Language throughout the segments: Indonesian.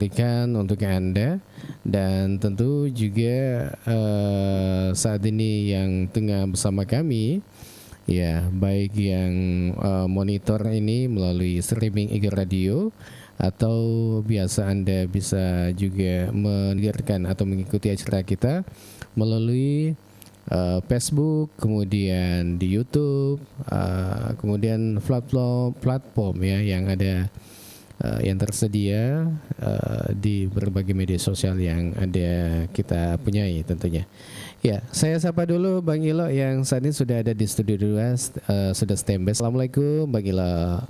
berikan untuk Anda dan tentu juga saat ini yang tengah bersama kami ya baik yang monitor ini melalui streaming IG Radio atau biasa Anda bisa juga mendengarkan atau mengikuti acara kita melalui Facebook, kemudian di YouTube, kemudian platform ya yang ada yang tersedia di berbagai media sosial yang ada kita punyai tentunya. Ya, saya sapa dulu Bang Ilo yang saat ini sudah ada di studio 2, sudah standby. Assalamualaikum Bang Ilo.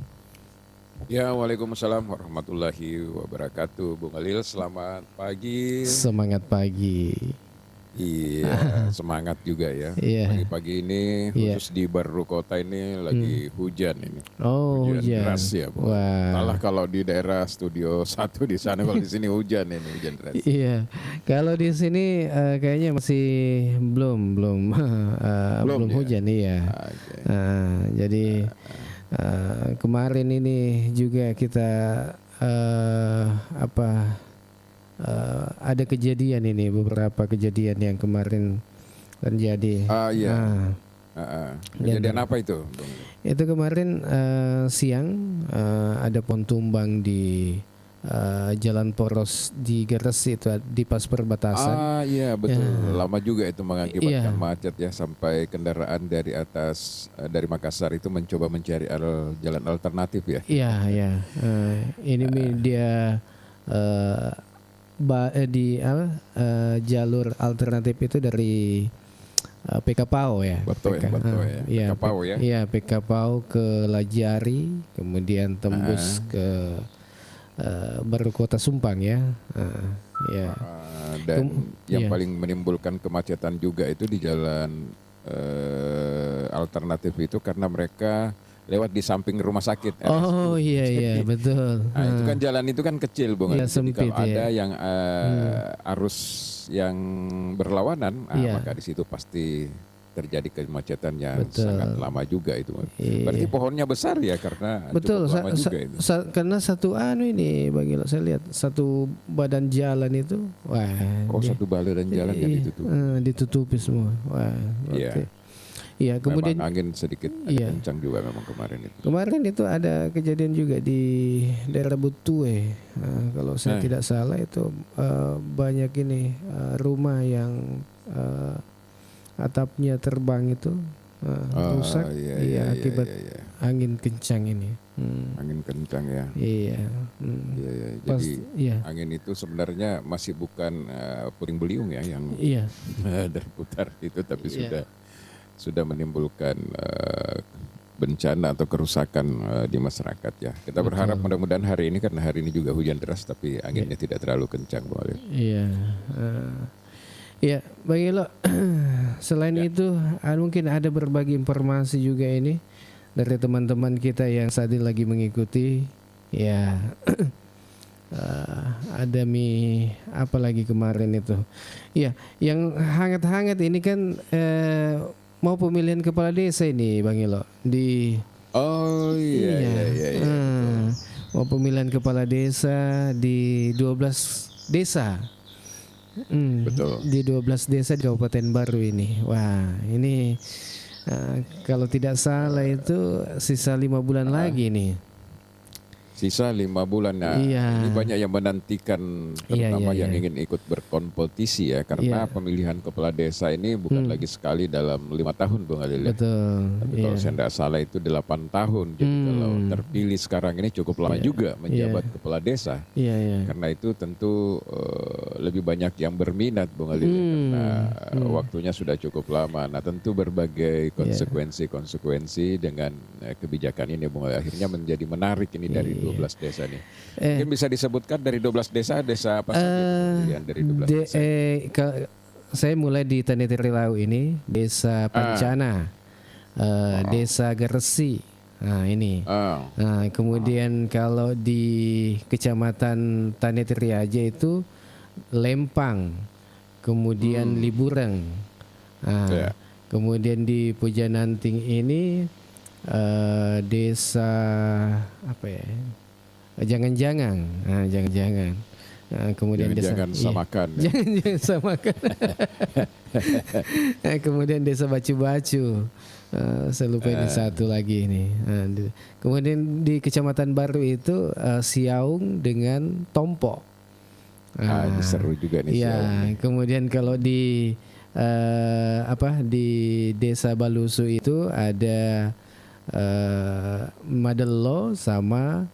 Ya, waalaikumsalam warahmatullahi wabarakatuh. Bung Alil, selamat pagi. Semangat pagi. Iya, semangat juga ya. Iya. Pagi-pagi ini khusus di Baru Kota ini lagi hujan ini. Oh, hujan deras ya, Bung. Wah. Malah kalau di daerah studio 1 di sana, kalau di sini hujan ini, hujan deras. Iya. Kalau di sini kayaknya masih belum ya? hujan iya. Okay. Jadi kemarin ini juga kita ada kejadian ini, beberapa kejadian yang kemarin terjadi. Iya. Kejadian apa itu? Itu kemarin siang ada pohon tumbang di Jalan Poros di Gresik itu di pas perbatasan. Iya betul. Ya. Lama juga itu mengakibatkan macet ya, sampai kendaraan dari atas dari Makassar itu mencoba mencari jalan alternatif ya. Iya. Ini dia jalur alternatif itu dari PKPAO ya. PKPAO ya. Iya, PKPAO ke Lajari, kemudian tembus ke Baru Kota Sumpang ya. Dan yang paling menimbulkan kemacetan juga itu di jalan alternatif itu karena mereka lewat di samping rumah sakit. Oh iya betul. Nah, itu kan jalan itu kan kecil, Bung. Ya, jadi kalau ada yang arus yang berlawanan, maka di situ pasti terjadi kemacetan yang sangat lama juga itu. Berarti pohonnya besar ya karena betul, cukup lama juga itu. Karena satu ini bagi saya lihat satu badan jalan itu, satu badan jalan yang ditutup. Ditutupi semua. Iya. Iya, kemudian memang angin sedikit kencang juga memang kemarin itu. Kemarin itu ada kejadian juga di daerah Butue. Kalau saya tidak salah itu banyak ini rumah yang atapnya terbang itu rusak. Akibat angin kencang ini. Angin kencang ya. Iya. Jadi angin itu sebenarnya masih bukan puting beliung ya yang berputar itu, tapi sudah menimbulkan bencana atau kerusakan di masyarakat ya. Kita berharap mudah-mudahan hari ini, karena hari ini juga hujan deras tapi anginnya tidak terlalu kencang, Bang Ali. Iya. Bang Ilo, selain itu mungkin ada berbagi informasi juga ini dari teman-teman kita yang saat ini lagi mengikuti ya. Ada apa lagi kemarin itu. Iya, yang hangat-hangat ini kan mau pemilihan kepala desa ini Bang Ilo mau pemilihan kepala desa di 12 desa. Betul. Di 12 desa di Kabupaten Baru ini. Wah, ini kalau tidak salah itu sisa 5 bulan lagi nih. Sisa 5 bulan ya. Ini banyak yang menantikan, terutama yang ingin ikut berkompetisi ya, karena pemilihan kepala desa ini bukan lagi sekali dalam 5 tahun, Bung Alil. Betul. Tapi kalau saya tidak salah itu 8 tahun. Jadi kalau terpilih sekarang ini cukup lama juga menjabat kepala desa. Karena itu tentu lebih banyak yang berminat, Bung Alil, karena waktunya sudah cukup lama. Nah, tentu berbagai konsekuensi dengan kebijakan ini, Bung Alil, akhirnya menjadi menarik ini dari 12 desa nih. Mungkin bisa disebutkan dari 12 desa apa saja yang dari 12 desa? Saya mulai di Tanitirilau ini, Desa Pancana, Desa Gresik. Nah, ini. Kemudian kalau di Kecamatan Tanitiriaja itu Lempang, kemudian Libureng. Kemudian di Pujananting ini desa apa ya? Jangan-jangan. Kemudian jangan samakan. Jangan samakan. Kemudian desa Bacu-Bacu. Saya lupa ini satu lagi ini. Kemudian di Kecamatan Baru itu Siaung dengan Tompo. Ini seru juga nih. Ya, kemudian kalau di di Desa Balusu itu ada Madelo sama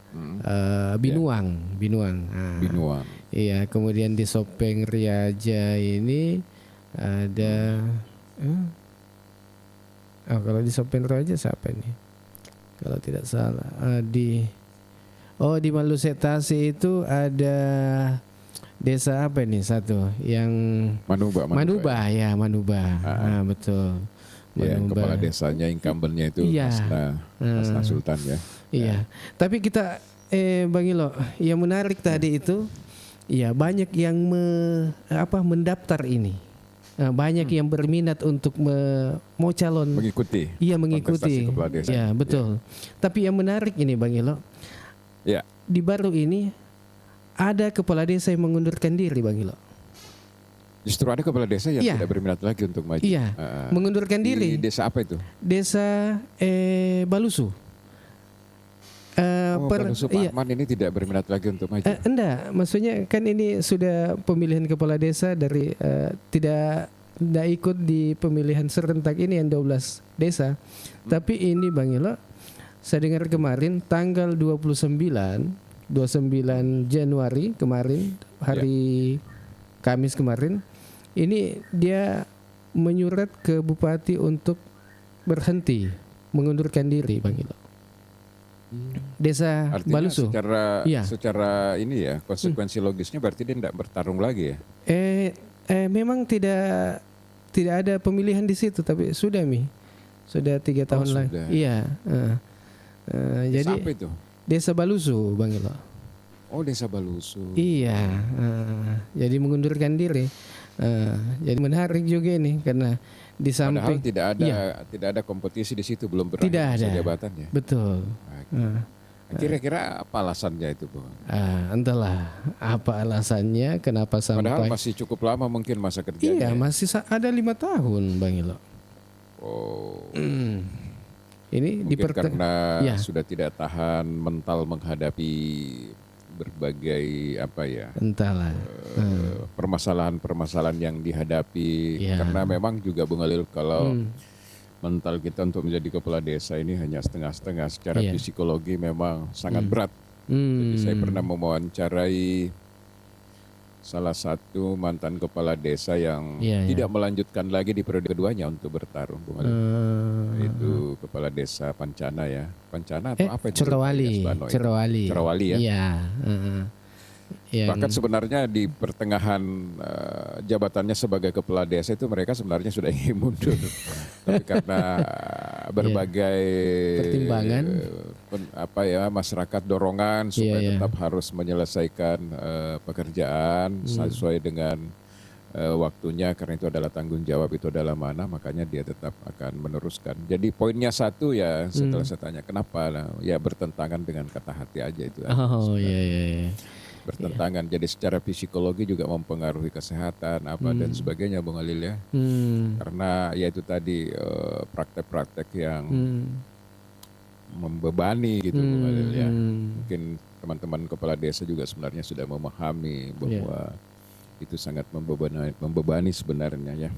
Binuang. Binuang. Iya, kemudian di Sopeng Riaja ini ada kalau di Sopeng Riaja siapa ini? Kalau tidak salah di Malusetasi itu ada desa apa ini satu yang Manuba ya. Betul. Ya, kepala desanya incumbentnya itu Hasna Sultan ya. Iya. Tapi kita Bang Ilo, yang menarik tadi itu banyak yang mendaftar ini. Banyak yang berminat untuk mau calon mengikuti. Iya, mengikuti. Iya, betul. Tapi yang menarik ini Bang Ilo. Ya. Di Baru ini ada kepala desa yang mengundurkan diri Bang Ilo. Justru ada kepala desa yang tidak berminat lagi untuk maju. Iya, mengundurkan diri. Di desa apa itu? Desa Balusu. Balusu Pak Ahmad ini tidak berminat lagi untuk maju. Enggak, maksudnya kan ini sudah pemilihan kepala desa dari tidak ikut di pemilihan serentak ini yang 12 desa. Tapi ini Bang Ilo, saya dengar kemarin tanggal 29 Januari kemarin, hari Kamis kemarin, ini dia menyurat ke Bupati untuk berhenti, mengundurkan diri Bang Ilo. Desa Artinya Balusu. Secara ini ya, konsekuensi logisnya berarti dia tidak bertarung lagi ya? Memang tidak ada pemilihan di situ, tapi sudah sudah 3 tahun lagi. Iya. Jadi apa itu? Desa Balusu Bang Ilo. Oh, Desa Balusu. Iya. Jadi mengundurkan diri. Jadi menarik juga ini karena di samping tidak ada kompetisi di situ, belum berakhir masa jabatannya. Betul. Kira-kira apa alasannya itu, Bang? Entahlah apa alasannya, kenapa sampai. Padahal masih cukup lama mungkin masa kerjanya. Iya, masih ada 5 tahun, Bang Ilo. Oh. Ini mungkin karena sudah tidak tahan mental menghadapi berbagai entahlah permasalahan-permasalahan yang dihadapi. Karena memang juga Bung Halil, kalau mental kita untuk menjadi kepala desa ini hanya setengah-setengah. Secara psikologi memang sangat berat. Jadi saya pernah mewawancarai salah satu mantan kepala desa yang tidak melanjutkan lagi di periode keduanya untuk bertarung, Bung Halil. Itu kepala desa Pancana ya. Pancana atau apa itu? Cerawali ya. Iya. Bahkan sebenarnya di pertengahan jabatannya sebagai kepala desa itu mereka sebenarnya sudah ingin mundur. Tapi karena berbagai pertimbangan masyarakat dorongan supaya tetap harus menyelesaikan pekerjaan sesuai dengan waktunya, karena itu adalah tanggung jawab, itu adalah mana, makanya dia tetap akan meneruskan. Jadi poinnya satu ya, setelah saya tanya kenapa, ya bertentangan dengan kata hati aja itu. Bertentangan. Jadi secara psikologi juga mempengaruhi kesehatan dan sebagainya, Bung Halil ya. Karena ya itu tadi praktek-praktek yang membebani gitu, Bung Halil ya. Mungkin teman-teman kepala desa juga sebenarnya sudah memahami bahwa itu sangat membebani sebenarnya ya.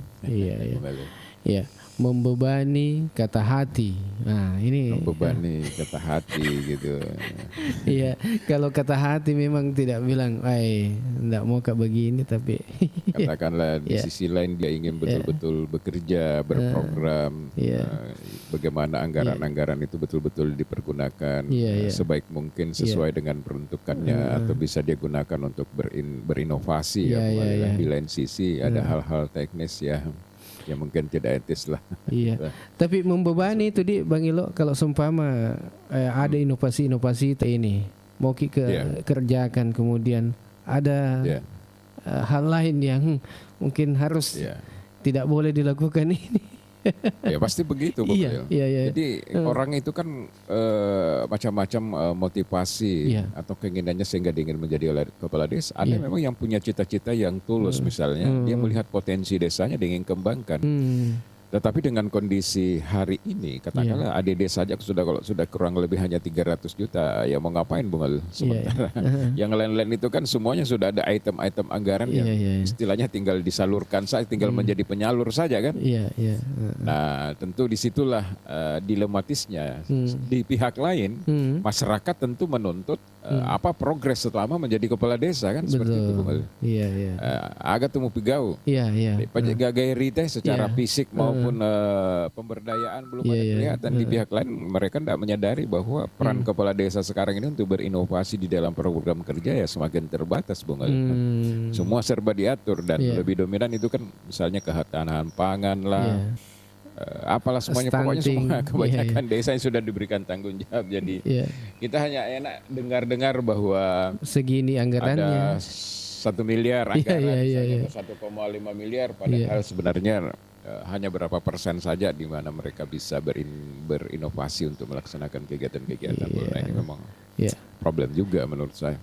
Iya, membebani kata hati. Nah, ini membebani kata hati gitu. Iya, kalau kata hati memang tidak bilang, enggak mau kayak begini, tapi katakanlah di sisi lain dia ingin betul-betul bekerja, berprogram, bagaimana anggaran-anggaran itu betul-betul dipergunakan sebaik mungkin sesuai dengan peruntukannya, atau bisa dia gunakan untuk berinovasi di lain sisi ada hal-hal teknis ya mungkin tidak etis lah. Iya. Tapi membebani itu Bang Ilo, kalau seumpama ada inovasi-inovasi ini mau kerjakan, kemudian ada hal lain yang mungkin harus tidak boleh dilakukan ini. Ya pasti begitu, Bung Iya, Lil. iya, iya. Jadi orang itu kan macam-macam motivasi Iya. atau keinginannya sehingga dia ingin menjadi kepala desa. Ada Iya. memang yang punya cita-cita yang tulus misalnya, dia melihat potensi desanya, dia ingin kembangkan. Tetapi dengan kondisi hari ini, katakanlah ADD saja kalau sudah kurang lebih hanya 300 juta, ya mau ngapain Bung Alil? Sementara yang lain-lain itu kan semuanya sudah ada item-item anggaran yang istilahnya tinggal disalurkan saja, tinggal menjadi penyalur saja kan? Nah tentu disitulah dilematisnya. Di pihak lain, masyarakat tentu menuntut apa progres selama menjadi kepala desa kan? Seperti itu Bung Alil. Agak temu pigau. Gaya rite secara fisik maupun pemberdayaan belum ada kelihatan. Di pihak lain mereka tidak menyadari bahwa peran kepala desa sekarang ini untuk berinovasi di dalam program kerja ya semakin terbatas Bung Ali. Semua serba diatur dan lebih dominan itu kan misalnya ketahanan pangan lah. Apalah semuanya, pokoknya semua kebanyakan desa yang sudah diberikan tanggung jawab. Jadi kita hanya enak dengar-dengar bahwa segini anggarannya ada 1 miliar anggaran, 1,5 miliar, padahal sebenarnya hanya berapa persen saja di mana mereka bisa berinovasi untuk melaksanakan kegiatan-kegiatan. Nah, ini memang problem juga menurut saya.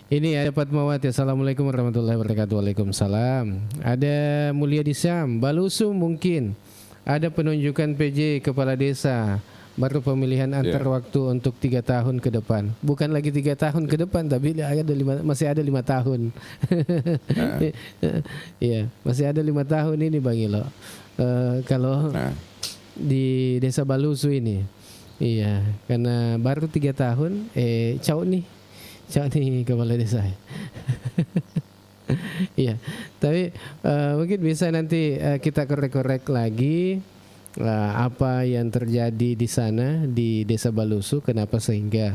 Ini ada Fatmawati. Assalamualaikum warahmatullahi wabarakatuh. Waalaikumsalam. Ada Mulyadi Syam. Balusu mungkin ada penunjukan PJ kepala desa. Baru pemilihan antar waktu untuk 3 tahun ke depan. Bukan lagi 3 tahun ke depan, tapi masih ada 5 tahun. Iya, masih ada 5 tahun ini Bang Ilo. Kalau di Desa Balusu ini, iya, karena baru 3 tahun, cau nih kepala desa. Iya, tapi mungkin bisa nanti kita korek-korek lagi. Apa yang terjadi di sana di Desa Balusu, kenapa sehingga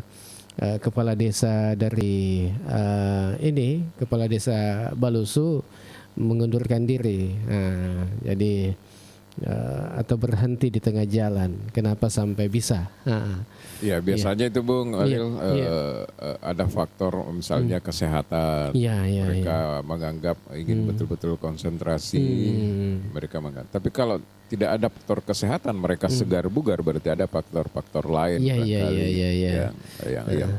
kepala desa dari kepala desa Balusu mengundurkan diri, jadi atau berhenti di tengah jalan, kenapa sampai bisa? Ya biasanya itu Bung Alil, ada faktor misalnya kesehatan, mereka menganggap ingin betul-betul konsentrasi, mereka menganggap. Tapi kalau tidak ada faktor kesehatan, mereka segar bugar, berarti ada faktor-faktor lain yang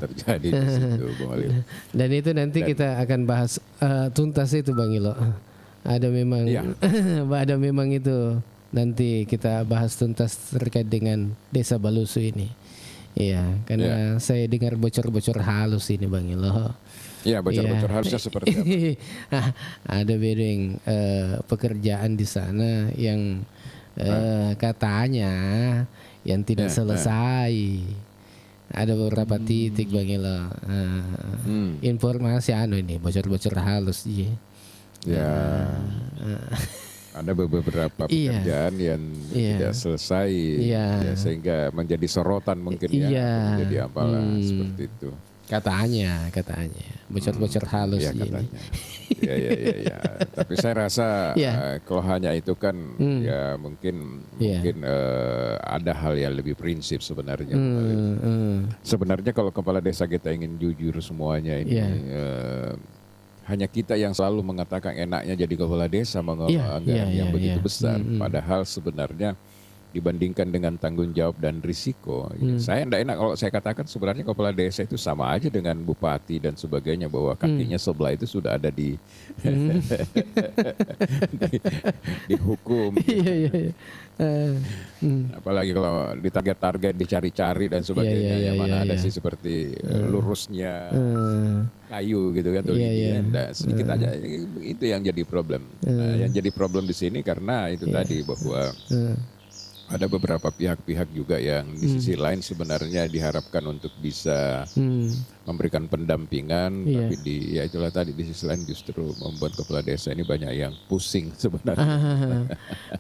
terjadi di situ, Bung Alil. Dan itu nanti kita akan bahas tuntas itu Bang Ilo. Ada memang itu nanti kita bahas tuntas terkait dengan Desa Balusu ini. Iya, karena saya dengar bocor-bocor halus ini Bang Ilo. Iya, bocor-bocor halusnya seperti apa? Ada bedeng pekerjaan di sana yang katanya yang tidak selesai. Ada beberapa titik Bang Ilo. Informasi ini bocor-bocor halus ada beberapa pekerjaan yang tidak selesai, sehingga menjadi sorotan mungkin menjadi apalah seperti itu. Katanya bocor-bocor halus ini. Ya. Tapi saya rasa kalau hanya itu kan ya mungkin ada hal yang lebih prinsip sebenarnya. Sebenarnya kalau kepala desa kita ingin jujur semuanya ini. Hanya kita yang selalu mengatakan enaknya jadi kepala desa mengelola anggaran yang begitu besar. Padahal sebenarnya dibandingkan dengan tanggung jawab dan risiko, saya tidak enak kalau saya katakan sebenarnya kepala desa itu sama aja dengan bupati dan sebagainya, bahwa kakinya sebelah itu sudah ada di dihukum. Apalagi kalau ditarget-target, dicari-cari dan sebagainya, yang mana ada sih seperti lurusnya kayu gitu kan, sedikit aja itu yang jadi problem. Yang jadi problem di sini karena itu tadi bahwa ada beberapa pihak-pihak juga yang di sisi lain sebenarnya diharapkan untuk bisa memberikan pendampingan, tapi itulah tadi di sisi lain justru membuat kepala desa ini banyak yang pusing sebenarnya.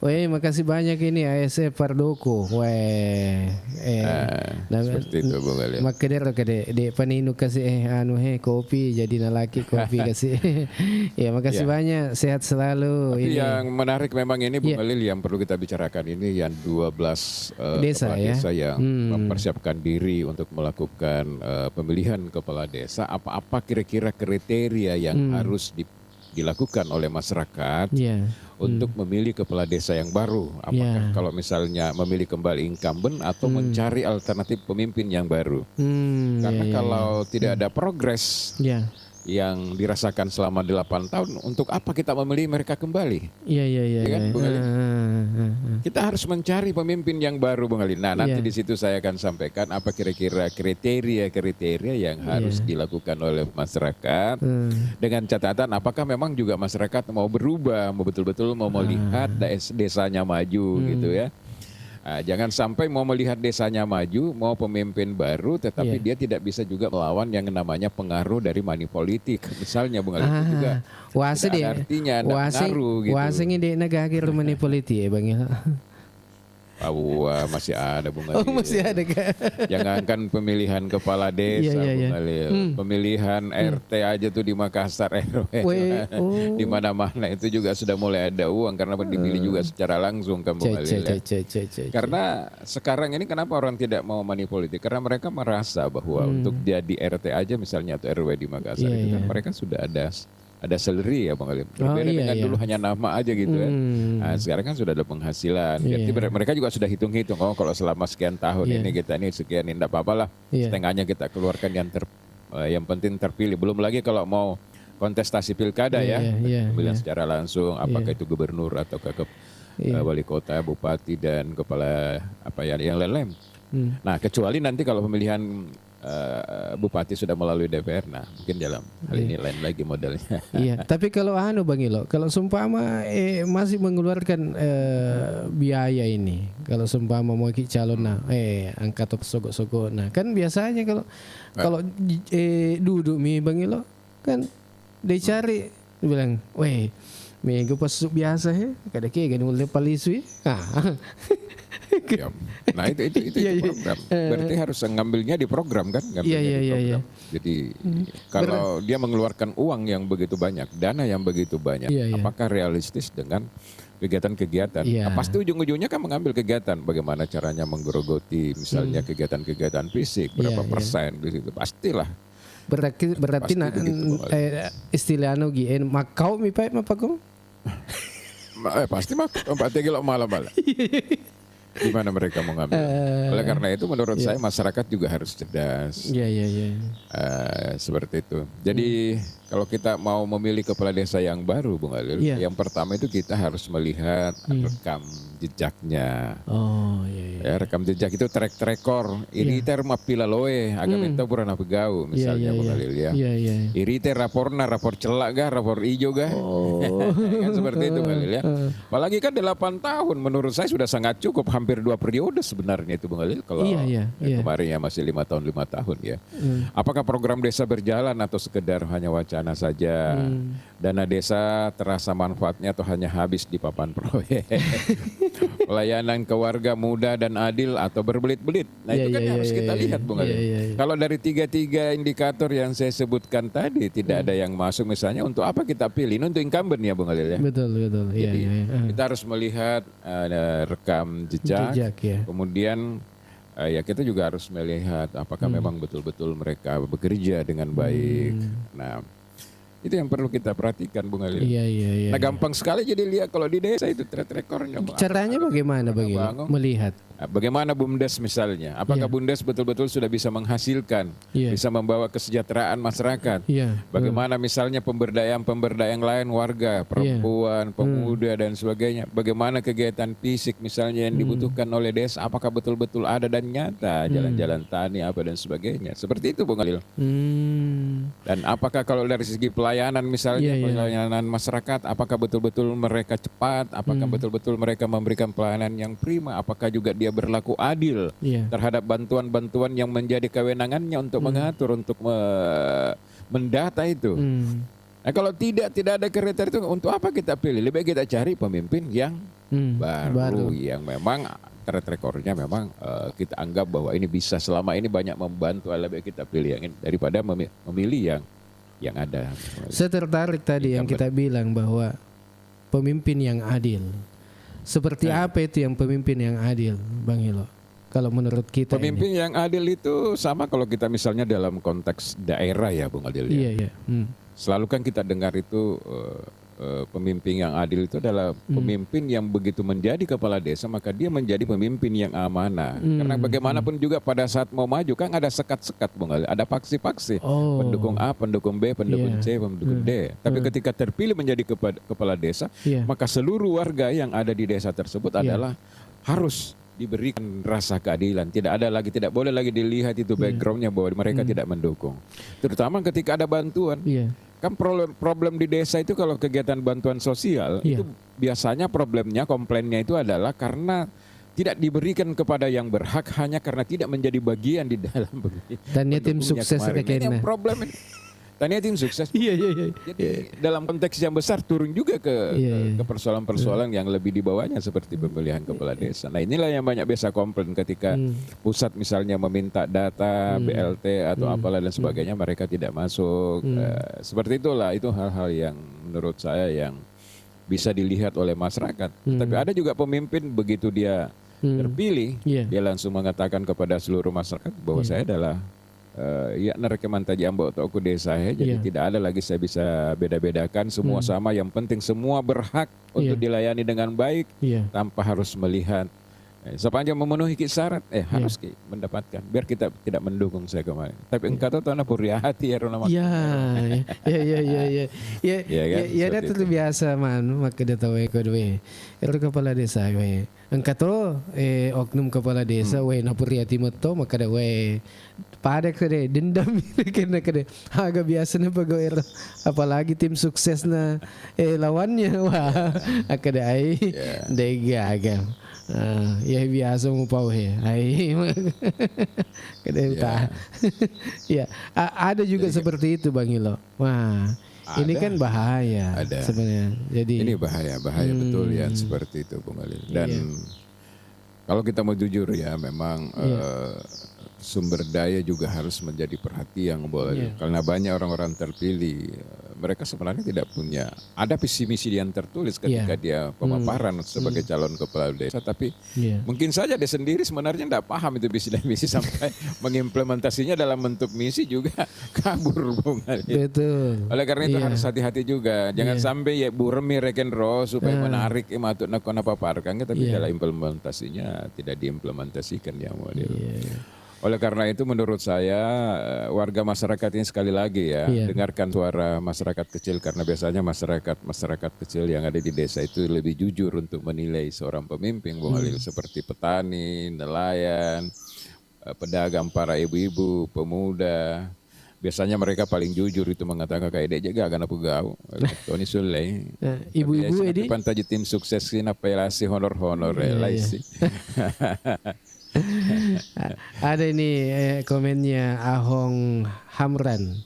Weh, makasih banyak ini ASF Pardoko. Seperti itu Bung Ali. Makanya de paninu kasih kopi jadi nalaki kopi kasih. Ya makasih banyak, sehat selalu. Tapi yang menarik memang ini Bung Ali, yang perlu kita bicarakan ini yang 12 desa yang mempersiapkan diri untuk melakukan pemilihan kepala desa. Apa-apa kira-kira kriteria yang harus dilakukan oleh masyarakat untuk memilih kepala desa yang baru. Apakah kalau misalnya memilih kembali incumbent atau mencari alternatif pemimpin yang baru. Karena kalau tidak ada progres yang dirasakan selama 8 tahun, untuk apa kita memilih mereka kembali? Iya. Kan, Bung Ali? Kita harus mencari pemimpin yang baru, Bung Ali. Nah, nanti di situ saya akan sampaikan apa kira-kira kriteria yang harus dilakukan oleh masyarakat. Dengan catatan apakah memang juga masyarakat mau berubah, mau betul-betul mau melihat desanya maju gitu ya. Nah, jangan sampai mau melihat desanya maju, mau pemimpin baru, tetapi dia tidak bisa juga melawan yang namanya pengaruh dari money politik. Misalnya, Bung Ali, itu juga tidak ada artinya, ada pengaruh gitu. Wasing ini negara money politik ya, Bang ya. Masih ada, Bung Ali. Masih ada kan? Jangankan pemilihan kepala desa, Bung Ali. Pemilihan RT aja tuh di Makassar, RW. Di mana-mana itu juga sudah mulai ada uang karena dipilih juga secara langsung kan, Bung Ali. Karena sekarang ini kenapa orang tidak mau money politik? Karena mereka merasa bahwa untuk jadi RT aja misalnya atau RW di Makassar itu kan mereka sudah ada salary ya Bang Ali. Berbeda dengan dulu hanya nama aja gitu ya. Nah, sekarang kan sudah ada penghasilan. Jadi mereka juga sudah hitung-hitung. Oh, kalau selama sekian tahun ini kita ini sekian, tidak apa-apa lah. Setengahnya kita keluarkan yang penting terpilih. Belum lagi kalau mau kontestasi pilkada pemilihan secara langsung, apakah itu gubernur atau ke wali kota, bupati dan kepala yang lain-lain. Nah, kecuali nanti kalau pemilihan bupati sudah melalui DPR, nah mungkin dalam hal ini lain lagi modelnya. Tapi kalau Bang Ilo, kalau seumpama masih mengeluarkan biaya ini, kalau seumpama mau calon angkat sogok-sogok, nah kan biasanya kalau duduk Bang Ilo kan dicari bilang, minggu pas biasa kada kan mulai palisu Nah itu program. Berarti harus ngambilnya di program kan? Jadi kalau dia mengeluarkan uang yang begitu banyak, dana yang begitu banyak, apakah realistis dengan kegiatan-kegiatan? Pasti ujung-ujungnya kan mengambil kegiatan. Bagaimana caranya menggerogoti misalnya kegiatan-kegiatan fisik, berapa persen di situ? Pastilah. Berarti istilahnya makau mipai mapaku? Pasti makau 4 kilo malam. Di mana mereka mau ngambil. Oleh karena itu menurut saya masyarakat juga harus cerdas. Seperti itu. Jadi kalau kita mau memilih kepala desa yang baru, Bung Alil, yang pertama itu kita harus melihat rekam jejaknya. Rekam jejak itu track record. Iriter mapila loe, agamenta purana pegau misalnya, Bung Alil ya. Iriter rapor celak gah, rapor ijo gah. Kan seperti itu, Bung Alil ya. Apalagi kan 8 tahun menurut saya sudah sangat cukup, hampir 2 periode sebenarnya itu, Bung Alil. Kalau kemarin ya masih 5 tahun ya. Apakah program desa berjalan atau sekedar hanya wacana saja? Dana desa terasa manfaatnya atau hanya habis di papan proyek? Pelayanan ke warga mudah dan adil atau berbelit-belit? Nah itu kan harus kita lihat, Bung Ali. Kalau dari 3 indikator yang saya sebutkan tadi tidak ada yang masuk, misalnya untuk apa kita pilih? Ini untuk incumbent ya, Bung Ali ya. Betul. Jadi kita harus melihat rekam jejak. Kemudian kita juga harus melihat apakah memang betul-betul mereka bekerja dengan baik. Nah, itu yang perlu kita perhatikan, Bung Ali. Nah, gampang sekali jadi lihat kalau di desa itu track recordnya. Caranya bagaimana melihat? Bagaimana BUMDes misalnya? Apakah BUMDes betul-betul sudah bisa menghasilkan, bisa membawa kesejahteraan masyarakat? Bagaimana misalnya pemberdayaan lain warga, perempuan, pemuda dan sebagainya? Bagaimana kegiatan fisik misalnya yang dibutuhkan oleh desa? Apakah betul-betul ada dan nyata? Jalan-jalan tani apa dan sebagainya? Seperti itu, Bung Alil. Dan apakah kalau dari segi pelayanan misalnya, pelayanan masyarakat, apakah betul-betul mereka cepat? Apakah betul-betul mereka memberikan pelayanan yang prima? Apakah juga dia berlaku adil terhadap bantuan-bantuan yang menjadi kewenangannya untuk mengatur, untuk mendata itu. Nah, kalau tidak ada kriteria itu, untuk apa kita pilih? Lebih baik kita cari pemimpin yang baru, yang memang track recordnya memang kita anggap bahwa ini bisa selama ini banyak membantu. Lebih baik kita pilih yang ini daripada memilih yang ada. Saya tertarik tadi yang kita bilang bahwa pemimpin yang adil. Seperti apa itu yang pemimpin yang adil, Bang Ilo? Kalau menurut kita pemimpin yang adil itu sama kalau kita misalnya dalam konteks daerah ya, Bung Adil. selalu kan kita dengar itu pemimpin yang adil itu adalah pemimpin yang begitu menjadi kepala desa maka dia menjadi pemimpin yang amanah. Karena bagaimanapun juga pada saat mau maju kan ada sekat-sekat Bung Ali, ada paksi-paksi. Pendukung A, pendukung B, pendukung C, pendukung D. Tapi ketika terpilih menjadi kepala desa, maka seluruh warga yang ada di desa tersebut adalah harus diberikan rasa keadilan. Tidak boleh lagi dilihat itu backgroundnya bahwa mereka tidak mendukung. Terutama ketika ada bantuan. Kan problem di desa itu kalau kegiatan bantuan sosial itu biasanya problemnya, komplainnya itu adalah karena tidak diberikan kepada yang berhak hanya karena tidak menjadi bagian di dalam. Dan tim sukses kayaknya problem ini. Tania tim sukses. Jadi dalam konteks yang besar turun juga ke persoalan-persoalan yang lebih di bawahnya seperti pemilihan kepala desa. Nah inilah yang banyak biasa komplain ketika pusat misalnya meminta data BLT atau apalah dan sebagainya mereka tidak masuk. Seperti itulah, itu hal-hal yang menurut saya yang bisa dilihat oleh masyarakat. Tapi ada juga pemimpin begitu dia terpilih, dia langsung mengatakan kepada seluruh masyarakat bahwa saya adalah ya nerekeman taji ambok toko desa jadi tidak ada lagi saya bisa beda-bedakan, semua sama, yang penting semua berhak untuk dilayani dengan baik tanpa harus melihat sepanjang memenuhi syarat harus mendapatkan, biar kita tidak mendukung saya kemarin. Tapi engkau tahu tanah purya hati ya Rona. Ya dah terbiasa man maka dia tahu kedua kepala desa engkau tahu oknum kepala desa na purya timoto maka dah pada kede dendam kena kede agak biasa na pegawai apalagi tim sukses na lawannya wah akada ai dega agam. Ya biasa mau pau ada juga seperti itu Bang Ilo. Wah, ini kan bahaya sebenarnya. Jadi ini bahaya betul ya seperti itu Bung Ali. Dan kalau kita mau jujur ya memang sumber daya juga harus menjadi perhatian karena banyak orang-orang terpilih mereka sebenarnya tidak punya ada visi misi yang tertulis ketika dia pemaparan sebagai calon kepala desa, tapi mungkin saja dia sendiri sebenarnya tidak paham itu visi dan misi sampai mengimplementasinya dalam bentuk misi juga kabur Bung Ali. Betul. Oleh karena itu harus hati-hati juga, jangan sampai buremi reken roh supaya menarik matut nakon apa parkan tapi dalam implementasinya tidak diimplementasikan ya model. Oleh karena itu menurut saya warga masyarakat ini sekali lagi dengarkan suara masyarakat kecil, karena biasanya masyarakat kecil yang ada di desa itu lebih jujur untuk menilai seorang pemimpin Bung Ali, seperti petani, nelayan, pedagang, para ibu-ibu, pemuda. Biasanya mereka paling jujur itu mengatakan kayak dia jaga akan apa gau. Tony Suley. Ibu-ibu ini pantaji tim sukses ini apa relasi honor-honor relasi. Ada ini komennya Ahong Hamran.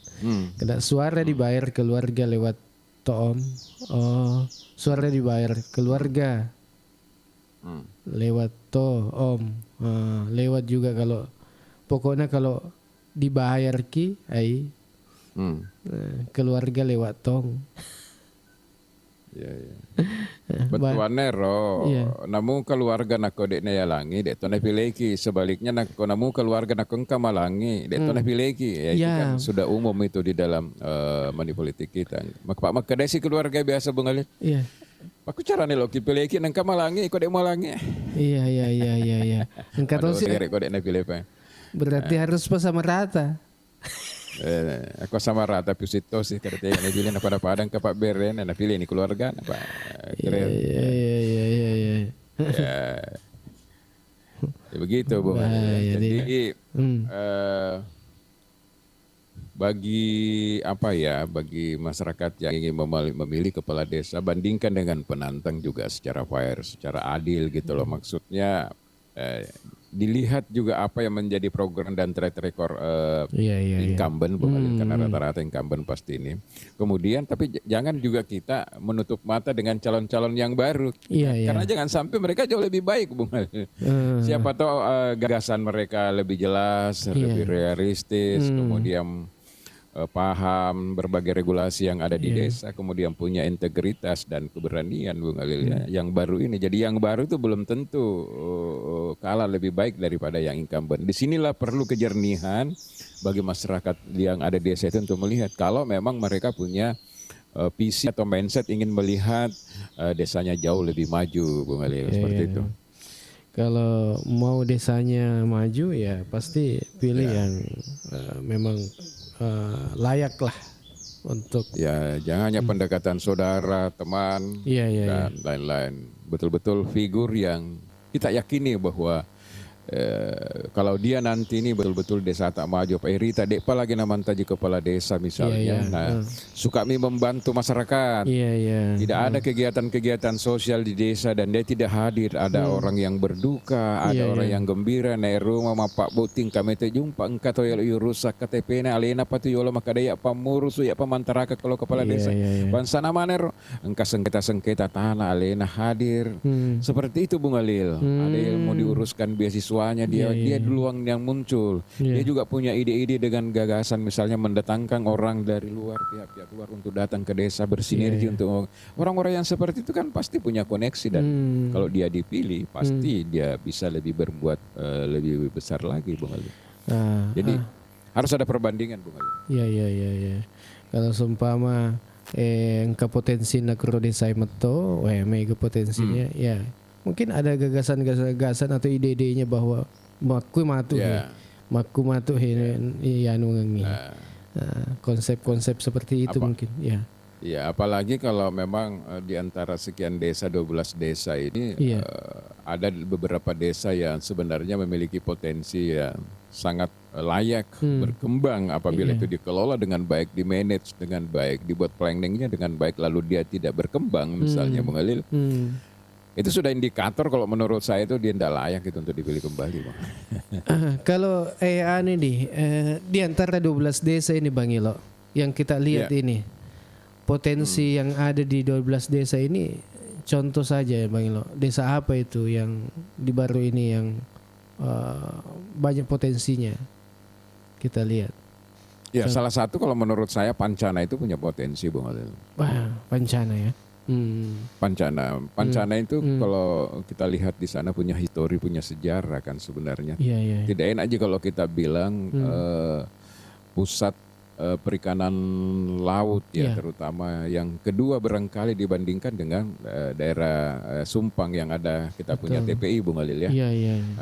Kena suara dibayar keluarga lewat toom. Suara dibayar keluarga lewat toom. Lewat juga kalau pokoknya kalau dibayar keluarga lewat tong. Betuane ro, namu keluarga nak dek na yalangi, dek toneh pileki. Sebaliknya namu keluarga nak engkau malangi, dek toneh pileki. Itu kan sudah umum itu di dalam money politik kita. Maka desi keluarga biasa Bung Ali. Aku cara nih lo pileki engkau malangi, kau dek malangi. Iya. Engkau tahu sih. Kau dek na pilih apa? Berarti harus sama rata. Aku sama rata pusito sih kerja yang pilih pada padang ke Pak Beren, na pilih ini keluarga apa keren. Ya begitu Bung. Jadi bagi masyarakat yang ingin memilih kepala desa, bandingkan dengan penantang juga secara fair, secara adil gitu loh. Maksudnya dilihat juga apa yang menjadi program dan track record incumbent, karena rata-rata incumbent pasti ini. Kemudian tapi jangan juga kita menutup mata dengan calon-calon yang baru, karena jangan sampai mereka jauh lebih baik, Bung. Siapa tahu gagasan mereka lebih jelas, lebih realistis, kemudian paham berbagai regulasi yang ada di desa, kemudian punya integritas dan keberanian, Bung Alil ya. Yang baru ini, jadi yang baru itu belum tentu kalah lebih baik daripada yang incumbent. Disinilah perlu kejernihan bagi masyarakat yang ada di desa itu untuk melihat kalau memang mereka punya visi atau mindset ingin melihat desanya jauh lebih maju, Bung Alil, seperti itu. Kalau mau desanya maju ya pasti pilih yang memang layak lah untuk jangan hanya pendekatan saudara, teman dan lain-lain. Betul-betul figur yang kita yakini bahwa kalau dia nanti ini betul-betul desa tak maju, Pak Rita Dekpa lagi nama taji kepala desa misalnya, suka membantu masyarakat, tidak ada kegiatan-kegiatan sosial di desa dan dia tidak hadir, ada orang yang berduka, ada orang yang gembira, naik rumah mapak buting kami terjumpa engkau toyo rusak KTP na alena patu yolo makadaya pamurus ya pamantaraka kalau kepala desa bangsa namaner engkau sengketa tanah alena hadir, seperti itu Bung Alil. Ada yang mau diuruskan beasiswa dia duluan yang muncul. Dia juga punya ide-ide dengan gagasan misalnya mendatangkan orang dari luar, pihak-pihak luar untuk datang ke desa bersinergi untuk orang-orang yang seperti itu kan pasti punya koneksi dan kalau dia dipilih pasti dia bisa lebih berbuat lebih besar lagi, Bung Ali. Jadi harus ada perbandingan, Bung Ali. Iya. Kalau seumpama engka potensi nak desa meto, mega potensinya mungkin ada gagasan atau ide-idenya bahwa maku matu konsep-konsep seperti itu mungkin Ya, apalagi kalau memang di antara sekian desa 12 desa ini ada beberapa desa yang sebenarnya memiliki potensi yang sangat layak berkembang apabila itu dikelola dengan baik, di-manage dengan baik, dibuat planningnya dengan baik lalu dia tidak berkembang misalnya Bung Alil. Itu sudah indikator kalau menurut saya itu dia tidak layak itu untuk dipilih kembali, Bang. Kalau di antara 12 desa ini Bang Ilo, yang kita lihat ini potensi yang ada di 12 desa ini, contoh saja ya Bang Ilo, desa apa itu yang di baru ini yang banyak potensinya kita lihat? Ya, salah satu kalau menurut saya Pancana itu punya potensi, Bang Alil. Wah, Pancana ya. Pancana itu kalau kita lihat di sana punya histori, punya sejarah kan sebenarnya. Tidak enak aja kalau kita bilang pusat perikanan laut terutama yang kedua barangkali dibandingkan dengan daerah Sumpang yang ada kita punya TPI Bung Alil ya.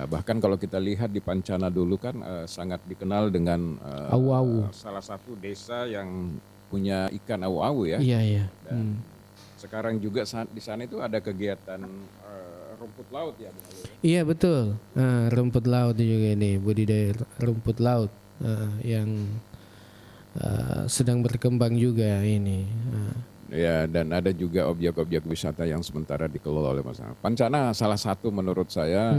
Bahkan kalau kita lihat di Pancana dulu kan sangat dikenal dengan salah satu desa yang punya ikan awu-awu ya. Dan sekarang juga di sana itu ada kegiatan rumput laut ya Bung Alil. Iya betul, rumput laut juga ini, budidaya rumput laut yang sedang berkembang juga ini. Ya, dan ada juga objek-objek wisata yang sementara dikelola oleh masyarakat. Pancana salah satu menurut saya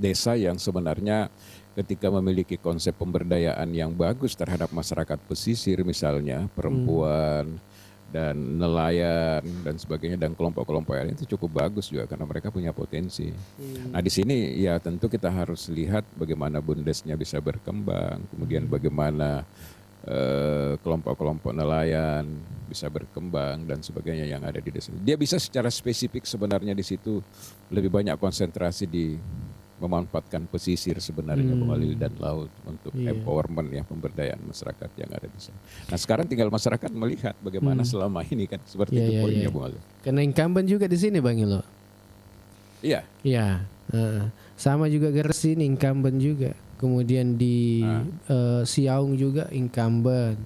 desa yang sebenarnya ketika memiliki konsep pemberdayaan yang bagus terhadap masyarakat pesisir misalnya, perempuan dan nelayan dan sebagainya dan kelompok-kelompok lain itu cukup bagus juga karena mereka punya potensi. Nah di sini ya tentu kita harus lihat bagaimana bumdesnya bisa berkembang, kemudian bagaimana kelompok-kelompok nelayan bisa berkembang dan sebagainya yang ada di desa. Dia bisa secara spesifik sebenarnya di situ lebih banyak konsentrasi di memanfaatkan pesisir sebenarnya Bung Alil dan laut untuk empowerment ya pemberdayaan masyarakat yang ada di sana. Nah sekarang tinggal masyarakat melihat bagaimana selama ini kan seperti itu poinnya Bung Alil. Karena incumbent juga di sini Bang Ilo. Iya. Sama juga Gresik ini incumbent juga. Kemudian di Siaung juga incumbent.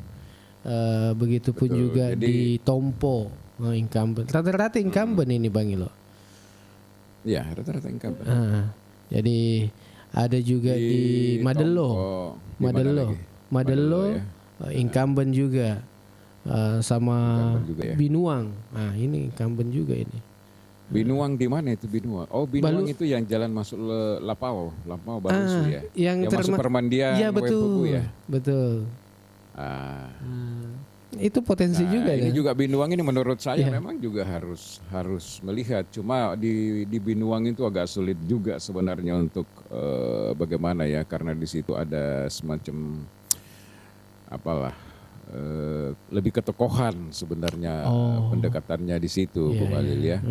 Begitupun juga di Tompo incumbent. Rata-rata incumbent ini Bang Ilo. Iya, rata-rata incumbent. Jadi ada juga di Madelo, incumbent juga sama Binuang. Nah ini incumbent juga ini. Binuang di mana itu Binuang? Oh Binuang itu yang jalan masuk Lapau Balusu ya. Yang masuk permandian betul. ya. Betul. Itu potensi juga ini kan? juga Binuang ini menurut saya memang juga harus melihat. Cuma di Binuang itu agak sulit juga sebenarnya untuk bagaimana ya karena di situ ada semacam apalah lebih ketokohan sebenarnya pendekatannya di situ, Bung Alil ya.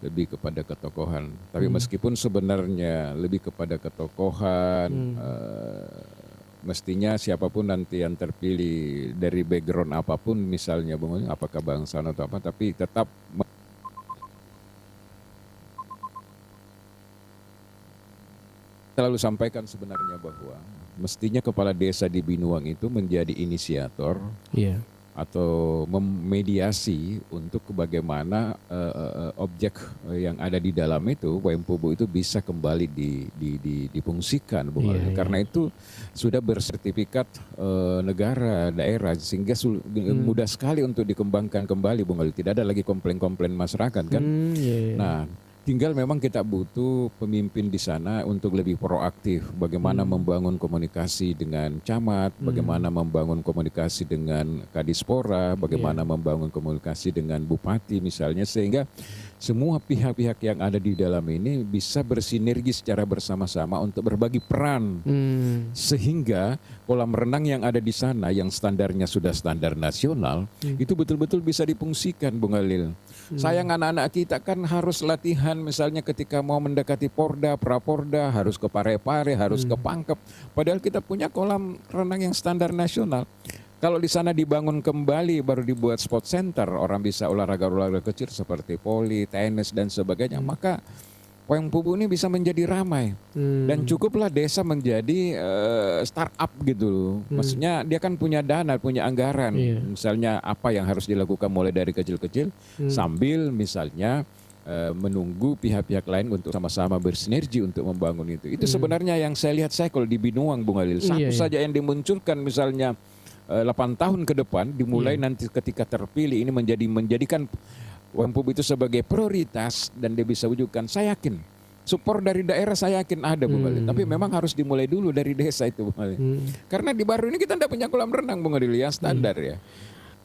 Lebih kepada ketokohan. Tapi meskipun sebenarnya lebih kepada ketokohan, mestinya siapapun nanti yang terpilih dari background apapun misalnya, Bung Alil, apakah bangsawan atau apa, tapi tetap selalu sampaikan sebenarnya bahwa mestinya kepala desa di Binuang itu menjadi inisiator atau memediasi untuk bagaimana objek yang ada di dalam itu Wempubu itu bisa kembali difungsikan, Bung Alil. Karena itu sudah bersertifikat negara daerah sehingga mudah sekali untuk dikembangkan kembali, Bung Alil. Tidak ada lagi komplain-komplain masyarakat kan. Nah, tinggal memang kita butuh pemimpin di sana untuk lebih proaktif. Bagaimana membangun komunikasi dengan camat, bagaimana membangun komunikasi dengan Kadispora, bagaimana membangun komunikasi dengan bupati misalnya, sehingga semua pihak-pihak yang ada di dalam ini bisa bersinergi secara bersama-sama untuk berbagi peran. Sehingga kolam renang yang ada di sana yang standarnya sudah standar nasional, itu betul-betul bisa difungsikan, Bung Alil. Sayang anak-anak kita kan harus latihan misalnya ketika mau mendekati Porda, Praporda, harus ke Parepare, harus ke Pangkep. Padahal kita punya kolam renang yang standar nasional. Kalau di sana dibangun kembali, baru dibuat sport center, orang bisa olahraga-olahraga kecil seperti voli, tenis dan sebagainya, maka Wempubu ini bisa menjadi ramai. Dan cukuplah desa menjadi startup gitu. Maksudnya dia kan punya dana, punya anggaran. Misalnya apa yang harus dilakukan mulai dari kecil-kecil, sambil misalnya menunggu pihak-pihak lain untuk sama-sama bersinergi untuk membangun itu. Itu sebenarnya yang saya lihat kalau di Binuang, Bung Alil. Satu saja yang dimunculkan misalnya 8 tahun ke depan, dimulai nanti ketika terpilih ini menjadikan Wempubu itu sebagai prioritas dan dia bisa wujudkan. Saya yakin support dari daerah saya yakin ada, Bung Alil. Tapi memang harus dimulai dulu dari desa itu, Bung Alil. Karena di Baru ini kita tidak punya kolam renang, Bung Alil, ya standar ya.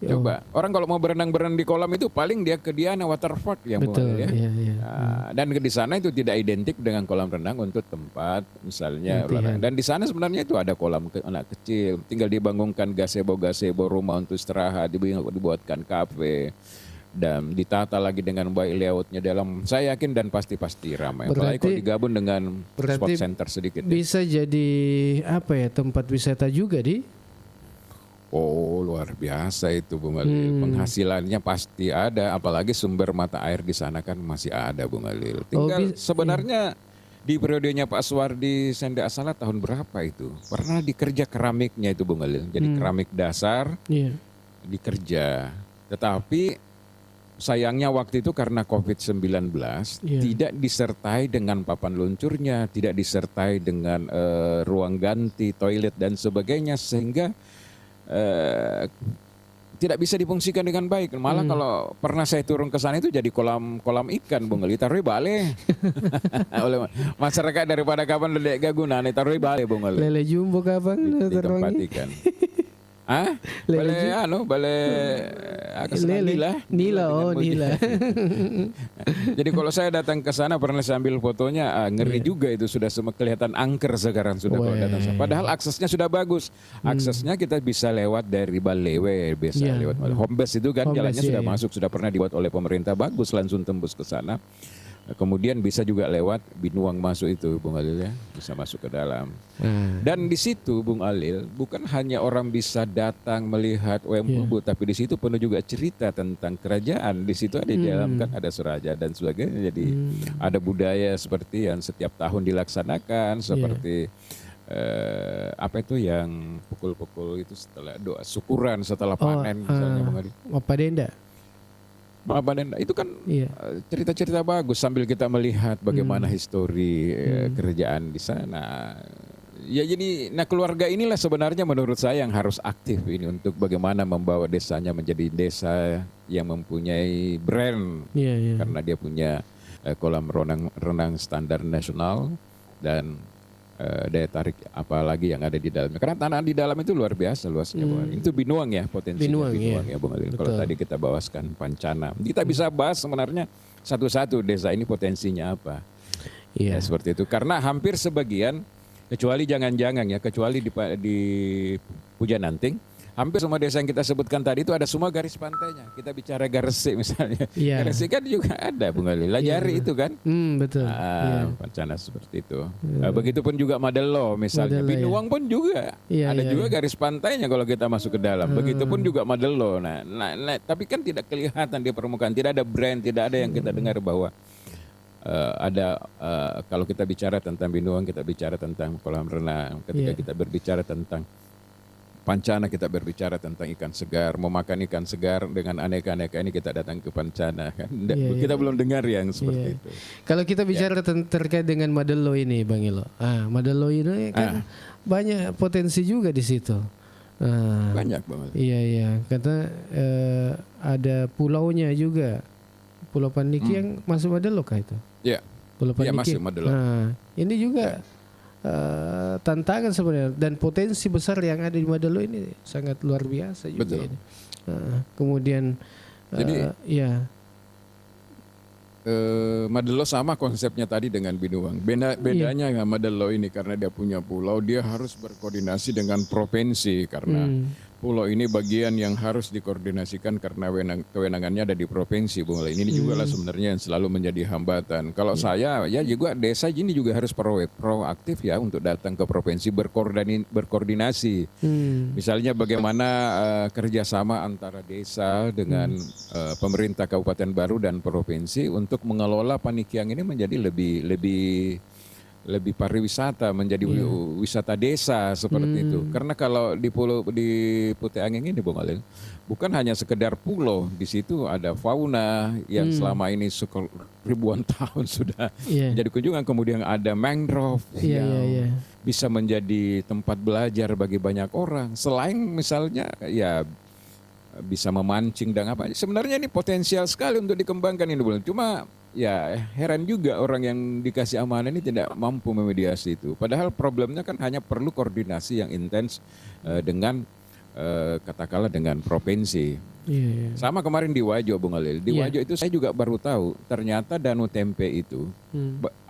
Coba orang kalau mau berenang-berenang di kolam itu paling dia ke Diana Waterford ya, Bung Alil, ya. Nah, dan di sana itu tidak identik dengan kolam renang untuk tempat misalnya olahraga. Dan di sana sebenarnya itu ada kolam anak kecil, tinggal dibangunkan gazebo rumah untuk istirahat, dibuatkan kafe. Dan ditata lagi dengan baik layoutnya dalam, saya yakin dan pasti ramai. Apalagi kalau digabung dengan sport center sedikit. Bisa jadi apa ya, tempat wisata juga Oh, luar biasa itu, Bung Alil. Penghasilannya pasti ada, apalagi sumber mata air di sana kan masih ada, Bung Alil. Tinggal sebenarnya di periodenya Pak Suwardi Sende Asala tahun berapa itu? Pernah dikerja keramiknya itu, Bung Alil. Jadi keramik dasar dikerja. Tetapi sayangnya waktu itu karena COVID-19 tidak disertai dengan papan luncurnya, tidak disertai dengan ruang ganti, toilet dan sebagainya, sehingga tidak bisa difungsikan dengan baik. Malah kalau pernah saya turun ke sana itu jadi kolam ikan, Bung Alil, taruh bale. Oleh masyarakat daripada kapan lele gak guna, taruh bale, Bung Alil. Lele jumbo kapan di tempat ikan. Bale Nila. Jadi kalau saya datang ke sana pernah saya ambil fotonya, ngeri juga itu, sudah semua kelihatan angker sekarang sudah kalau datang. Padahal aksesnya sudah bagus. Aksesnya kita bisa lewat dari Balewe, bisa lewat Hombes itu kan, jalannya sudah masuk, sudah pernah dibuat oleh pemerintah, bagus, langsung tembus ke sana. Kemudian bisa juga lewat Binuang masuk itu, Bung Alil, ya, bisa masuk ke dalam. Dan di situ, Bung Alil, bukan hanya orang bisa datang melihat Wempubu, tapi di situ penuh juga cerita tentang kerajaan. Di situ ada di dalam kan ada Suraja dan sebagainya. Jadi ada budaya seperti yang setiap tahun dilaksanakan, seperti apa itu yang pukul-pukul itu setelah doa syukuran setelah panen misalnya, Bung Alil. Apa denda? Itu kan cerita-cerita bagus sambil kita melihat bagaimana histori kerajaan di sana. Ya jadi, keluarga inilah sebenarnya menurut saya yang harus aktif ini untuk bagaimana membawa desanya menjadi desa yang mempunyai brand. Karena dia punya kolam renang standar nasional dan daya tarik apalagi yang ada di dalamnya. Karena tanah di dalam itu luar biasa luasnya. Itu Binuang ya, potensinya Binuang ya, Bung Alil. Kalau tadi kita bahaskan Pancana, kita bisa bahas sebenarnya satu-satu desa ini potensinya apa. Ya, seperti itu. Karena hampir sebagian, kecuali jangan-jangan ya, kecuali di Pujananting, hampir semua desa yang kita sebutkan tadi itu ada semua garis pantainya. Kita bicara Garesi misalnya. Garesi kan juga ada Bung Ali. Lajari itu kan. Betul. Pancana seperti itu. Begitupun juga Madelo misalnya. Binuang pun juga. Ada juga garis pantainya kalau kita masuk ke dalam. Begitupun juga Madelo. Nah, tapi kan tidak kelihatan di permukaan. Tidak ada brand, tidak ada yang kita dengar bahwa kalau kita bicara tentang Binuang, kita bicara tentang kolam renang. Ketika kita berbicara tentang Pancana, kita berbicara tentang ikan segar. Mau makan ikan segar dengan aneka-aneka ini kita datang ke Pancana. Kan? Kita belum dengar yang seperti itu. Kalau kita bicara terkait dengan Madelo ini, Bang Ilo. Madelo ini kan banyak potensi juga di situ. Banyak banget. Iya. Kata ada pulaunya juga. Pulau Paniki yang masuk Madelo kah itu? Iya. Pulau Paniki. Masuk Madelo. Ini juga tantangan sebenarnya, dan potensi besar yang ada di Madelo ini sangat luar biasa juga. Betul. Ini. Kemudian jadi Madelo sama konsepnya tadi dengan Binuang. Bedanya Madelo ini karena dia punya pulau, dia harus berkoordinasi dengan provinsi karena pulau ini bagian yang harus dikoordinasikan karena kewenangannya ada di provinsi, Bung Ali. Ini juga lah sebenarnya yang selalu menjadi hambatan. Kalau saya ya juga desa ini juga harus proaktif ya untuk datang ke provinsi berkoordinasi. Misalnya bagaimana kerjasama antara desa dengan pemerintah Kabupaten Baru dan provinsi untuk mengelola Panikiang ini menjadi lebih pariwisata, menjadi wisata desa seperti itu. Karena kalau di Putih Angin ini Bung Alil, bukan hanya sekedar pulau, di situ ada fauna yang selama ini ribuan tahun sudah menjadi kunjungan. Kemudian ada mangrove yang bisa menjadi tempat belajar bagi banyak orang. Selain misalnya ya bisa memancing dan apa. Sebenarnya ini potensial sekali untuk dikembangkan ini, Bung. Cuma ya heran juga orang yang dikasih amanah ini tidak mampu memediasi itu. Padahal problemnya kan hanya perlu koordinasi yang intens dengan katakanlah dengan provinsi. Sama kemarin di Wajo, Bung Alil. Di Wajo itu saya juga baru tahu ternyata Danau Tempe itu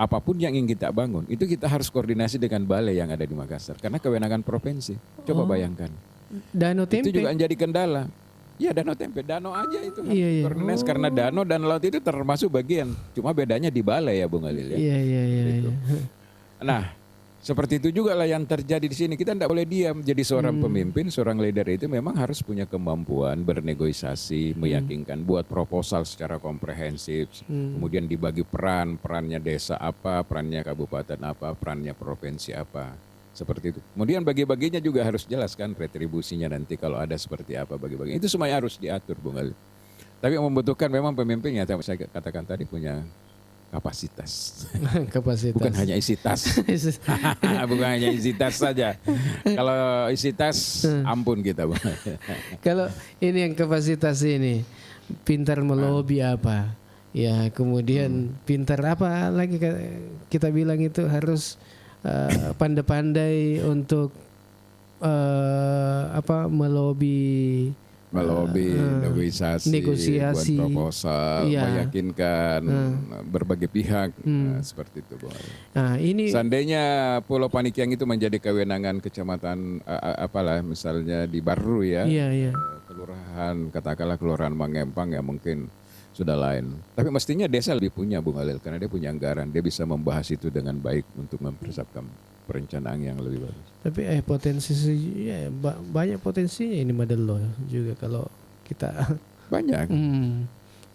apapun yang ingin kita bangun itu kita harus koordinasi dengan balai yang ada di Makassar karena kewenangan provinsi. Coba bayangkan. Danau Tempe itu juga menjadi kendala. Iya, Danau Tempe, danau aja itu koordinasi karena danau dan laut itu termasuk bagian. Cuma bedanya di balai ya Bung Alil ya. Iya. Nah, seperti itu juga lah yang terjadi di sini. Kita tidak boleh diam. Jadi seorang pemimpin, seorang leader itu memang harus punya kemampuan bernegosiasi, meyakinkan, buat proposal secara komprehensif. Kemudian dibagi perannya desa apa, perannya kabupaten apa, perannya provinsi apa. Seperti itu. Kemudian bagi-baginya juga harus jelas kan retribusinya nanti kalau ada seperti apa bagi-bagi. Itu semuanya harus diatur Bung Ali. Tapi membutuhkan memang pemimpin yang saya katakan tadi punya kapasitas. Bukan hanya isi tas. Bukan hanya isi tas saja. Kalau isi tas ampun kita. Kalau ini yang kapasitas ini pintar melobi apa. Ya kemudian pintar apa lagi kita bilang itu harus pandai-pandai untuk melobi negosiasi, buat proposal, meyakinkan berbagai pihak, seperti itu. Nah, ini seandainya Pulau Panikiang itu menjadi kewenangan kecamatan apalah misalnya di Baru ya, kelurahan katakanlah kelurahan Mangempang ya mungkin sudah lain. Tapi mestinya desa lebih punya Bung Alil karena dia punya anggaran, dia bisa membahas itu dengan baik untuk mempersiapkan perencanaan yang lebih bagus. Tapi potensi banyak potensinya ini Madelo juga kalau kita banyak.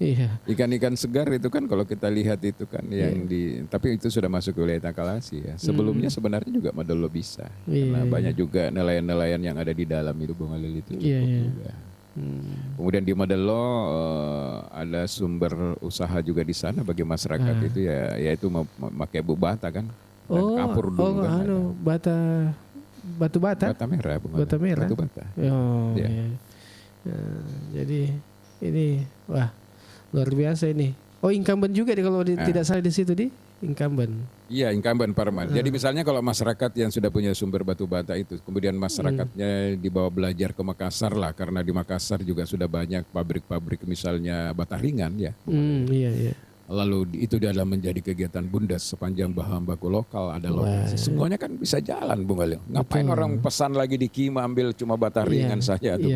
Iya. Ikan-ikan segar itu kan kalau kita lihat itu kan yang tapi itu sudah masuk ke wilayah Takalasi ya. Sebelumnya sebenarnya juga Madelo bisa. Karena banyak juga nelayan-nelayan yang ada di dalam itu Bung Alil itu juga. Kemudian di Madelo ada sumber usaha juga di sana bagi masyarakat itu ya yaitu memakai bata kan dan kapur dulu kan batu bata merah batu bata. Jadi ini wah luar biasa ini. Incumbent juga kalau tidak salah di situ di incumbent. Iya, incumbent Parman. Jadi misalnya kalau masyarakat yang sudah punya sumber batu bata itu, kemudian masyarakatnya dibawa belajar ke Makassar lah, karena di Makassar juga sudah banyak pabrik-pabrik misalnya bata ringan ya. Iya. lalu itu adalah menjadi kegiatan Bumdes sepanjang bahan baku lokal ada lokasi. Semuanya kan bisa jalan Bung Galil. Ngapain orang pesan lagi di Kima ambil cuma batah ringan saja tuh.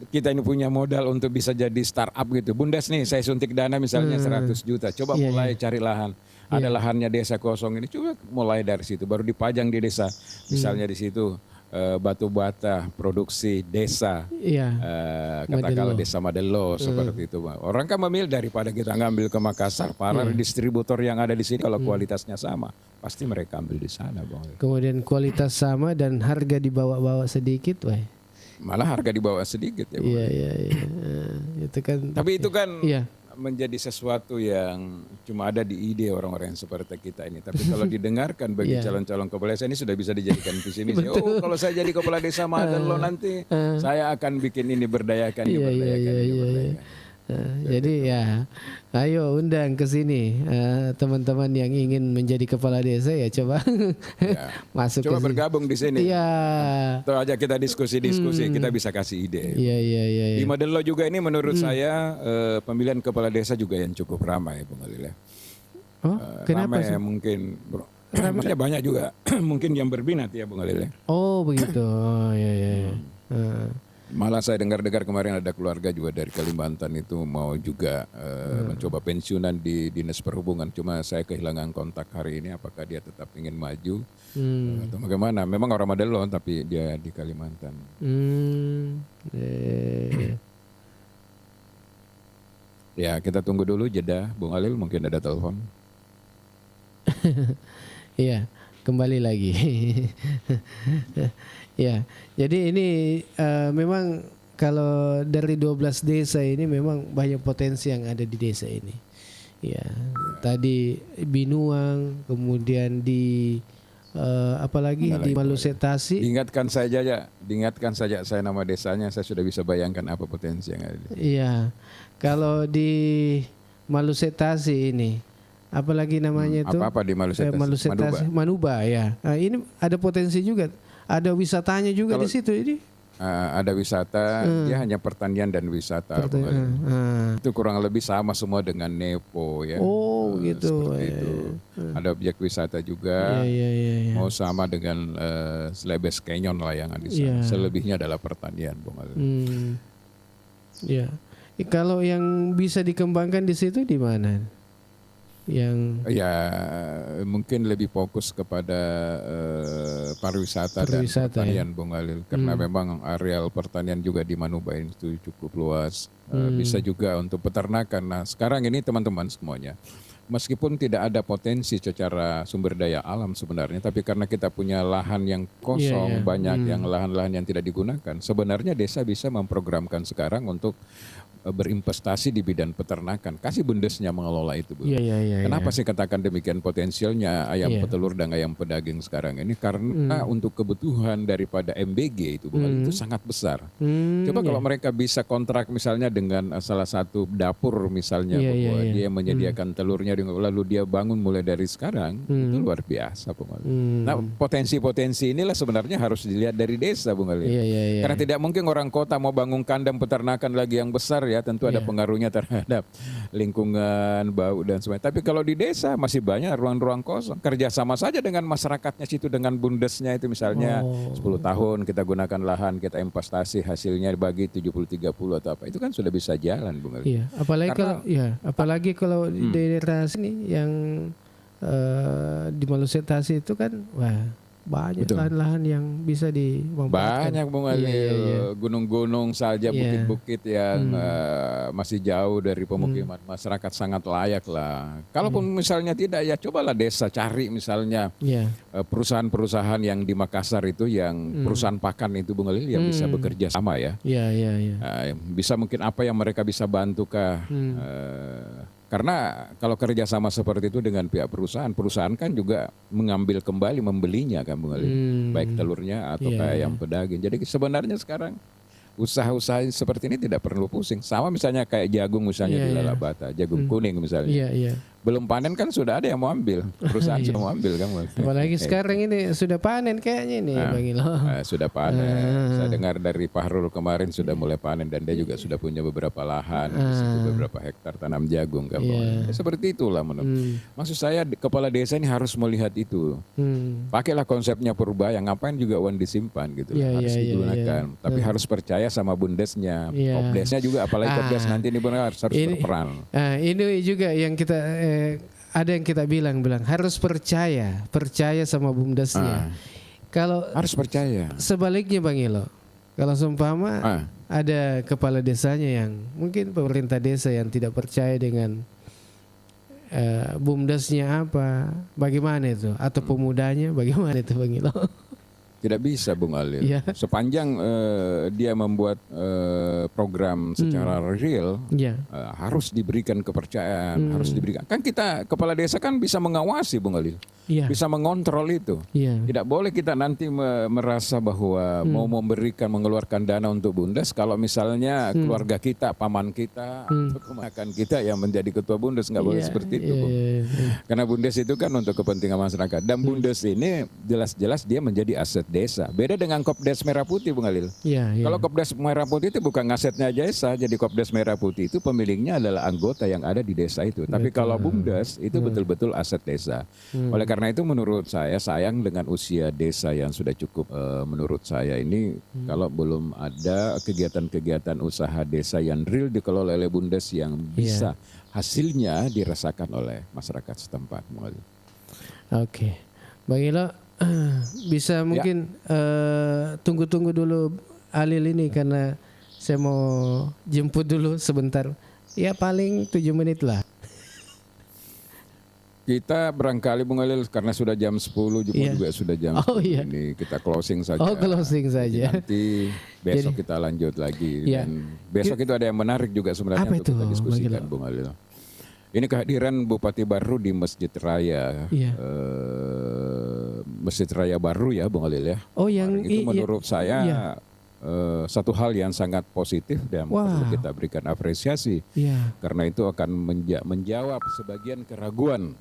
Kita ini punya modal untuk bisa jadi startup gitu. Bumdes nih saya suntik dana misalnya 100 juta. Coba mulai cari lahan. Ada lahannya desa kosong ini, coba mulai dari situ baru dipajang di desa. Misalnya di situ batu bata produksi desa, katakanlah desa Madelo seperti itu. Orang kan memilih daripada kita ngambil ke Makassar, para distributor yang ada di sini kalau kualitasnya sama, pasti mereka ambil di sana, Bang. Kemudian kualitas sama dan harga dibawa-bawa sedikit, wah. Malah harga dibawa sedikit ya, Bang. Iya. Itu kan. Tapi itu kan menjadi sesuatu yang cuma ada di ide orang-orang yang seperti kita ini. Tapi kalau didengarkan bagi calon-calon kepala desa ini sudah bisa dijadikan visi misi. Oh, kalau saya jadi kepala desa Madelo nanti saya akan bikin ini berdayakan. Jadi ya, ayo undang ke sini teman-teman yang ingin menjadi kepala desa ya coba masuk. Coba bergabung di sini. Iya. Atau aja kita diskusi, kita bisa kasih ide. Iya. Di Madelo juga ini menurut saya pemilihan kepala desa juga yang cukup ramai, Bung Galil. Oh, kenapa ramai mungkin ramainya banyak juga mungkin yang berminat ya Bung Galil. Oh begitu. Oh iya. Malah saya dengar-dengar kemarin ada keluarga juga dari Kalimantan itu mau juga mencoba pensiunan di Dinas Perhubungan. Cuma saya kehilangan kontak hari ini, apakah dia tetap ingin maju atau bagaimana. Memang orang Madelo tapi dia di Kalimantan. Ya kita tunggu dulu jeda Bung Alil, mungkin ada telepon. Iya, kembali lagi. Ya, jadi ini memang kalau dari 12 desa ini memang banyak potensi yang ada di desa ini. Ya, tadi Binuang, kemudian di apalagi di Malusetasi. Diingatkan saja saya nama desanya, saya sudah bisa bayangkan apa potensi yang ada. Iya, kalau di Malusetasi ini, apalagi namanya itu? Apa di Malusetasi? Manuba ya. Nah, ini ada potensi juga. Ada wisatanya juga di situ ini. Ada wisata, dia hanya pertanian dan wisata. Itu kurang lebih sama semua dengan Nepo ya. Oh gitu. Itu. Ada objek wisata juga. Iya. Mau sama dengan Slebes Canyon lah yang ada di sana. Selebihnya adalah pertanian, Bung Ali. Ya. Kalau yang bisa dikembangkan di situ di mana? Yang mungkin lebih fokus kepada pariwisata dan pertanian Bung Alil, karena memang areal pertanian juga di Manuba itu cukup luas. Bisa juga untuk peternakan. Nah sekarang ini teman-teman semuanya, meskipun tidak ada potensi secara sumber daya alam sebenarnya, tapi karena kita punya lahan yang kosong, banyak yang lahan-lahan yang tidak digunakan, sebenarnya desa bisa memprogramkan sekarang untuk berinvestasi di bidang peternakan. Kasih bundesnya mengelola itu. Kenapa sih katakan demikian potensialnya ayam petelur dan ayam pedaging sekarang ini? Karena untuk kebutuhan daripada MBG itu itu sangat besar. Coba kalau mereka bisa kontrak misalnya dengan salah satu dapur misalnya, bahwa dia menyediakan telurnya lalu dia bangun mulai dari sekarang, itu luar biasa, Bung Ali. Nah potensi-potensi inilah sebenarnya harus dilihat dari desa, Bung Ali. Karena tidak mungkin orang kota mau bangun kandang peternakan lagi yang besar ya, tentu ada pengaruhnya terhadap lingkungan, bau dan sebagainya. Tapi kalau di desa masih banyak ruang-ruang kosong. Kerjasama saja dengan masyarakatnya situ, dengan bundesnya itu misalnya 10 tahun kita gunakan lahan, kita investasi, hasilnya bagi 70-30 atau apa. Itu kan sudah bisa jalan, Bung Ali. Iya, apalagi kalau di daerah sini yang di Malusetasi itu kan banyak lahan-lahan yang bisa dimanfaatkan. Banyak Bung Ali, gunung-gunung saja, bukit-bukit yang masih jauh dari pemukiman masyarakat, sangat layak lah. Kalaupun misalnya tidak, ya cobalah desa cari misalnya perusahaan-perusahaan yang di Makassar itu, yang perusahaan pakan itu Bung Ali, yang bisa bekerja sama ya. Bisa mungkin apa yang mereka bisa bantukah. Karena kalau kerjasama seperti itu dengan pihak perusahaan kan juga mengambil kembali, membelinya kan Bung Ali, baik telurnya atau ayam pedaging. Jadi sebenarnya sekarang usaha-usaha seperti ini tidak perlu pusing. Sama misalnya kayak jagung misalnya di Lalabata, jagung kuning misalnya. belum panen kan sudah ada yang mau ambil, perusahaan sudah mau ambil kan. Apalagi sekarang ini sudah panen kayaknya ini Bang Ilo. Sudah panen. Saya dengar dari Pak Harul kemarin sudah mulai panen dan dia juga sudah punya beberapa lahan, beberapa hektar tanam jagung kan. Seperti itulah menurut. Maksud saya kepala desa ini harus melihat itu. Pakailah konsepnya Purbaya, ngapain juga uang disimpan gitu. Harus digunakan. Tapi harus percaya sama bundesnya. Kopdesnya juga, apalagi kopdes nanti ini benar harus berperan. Ini juga yang kita ada yang kita bilang harus percaya sama bumdesnya. Kalau harus percaya. Sebaliknya Bang Ilo, kalau seumpama ada kepala desanya yang mungkin pemerintah desa yang tidak percaya dengan bumdesnya apa, bagaimana itu? Atau pemudanya bagaimana itu Bang Ilo? Tidak bisa Bung Alil. Sepanjang dia membuat program secara real, harus diberikan kepercayaan, harus diberikan. Kan kita kepala desa kan bisa mengawasi Bung Alil, bisa mengontrol itu. Tidak boleh kita nanti merasa bahwa mau memberikan, mengeluarkan dana untuk Bundes kalau misalnya keluarga kita, paman kita, keponakan kita yang menjadi ketua Bundes, nggak boleh seperti itu, Bung. Karena Bundes itu kan untuk kepentingan masyarakat. Dan Bundes ini jelas-jelas dia menjadi aset desa. Beda dengan Kopdes Merah Putih Bung Alil. Kalau Kopdes Merah Putih itu bukan asetnya desa, jadi Kopdes Merah Putih itu pemiliknya adalah anggota yang ada di desa itu. Tapi kalau Bumdes itu betul-betul aset desa. Oleh karena itu menurut saya sayang dengan usia desa yang sudah cukup, menurut saya ini kalau belum ada kegiatan-kegiatan usaha desa yang real dikelola oleh Bumdes yang bisa hasilnya dirasakan oleh masyarakat setempat. Oke, Bang Ilo, bisa mungkin tunggu-tunggu dulu Alil ini karena saya mau jemput dulu sebentar. Ya paling 7 menit lah. Kita barangkali Bung Alil karena sudah jam 10 juga sudah jam 10 ini kita closing saja. Closing saja. Nanti besok kita lanjut lagi dan besok itu ada yang menarik juga sebenarnya untuk kita diskusikan Bung Alil. Ini kehadiran Bupati baru di Masjid Raya, Masjid Raya baru ya Bung Alil ya. Yang itu menurut saya satu hal yang sangat positif dan perlu kita berikan apresiasi. Karena itu akan menjawab sebagian keraguan.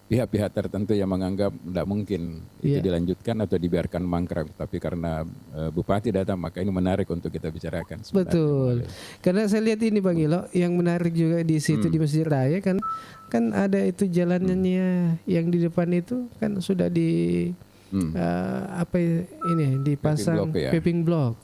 Pihak-pihak tertentu yang menganggap tidak mungkin itu dilanjutkan atau dibiarkan mangkrak, tapi karena Bupati datang maka ini menarik untuk kita bicarakan. Betul. Karena saya lihat ini Bang Ilo, yang menarik juga di situ di Masjid Raya kan ada itu jalanannya yang di depan itu kan sudah di dipasang paving block.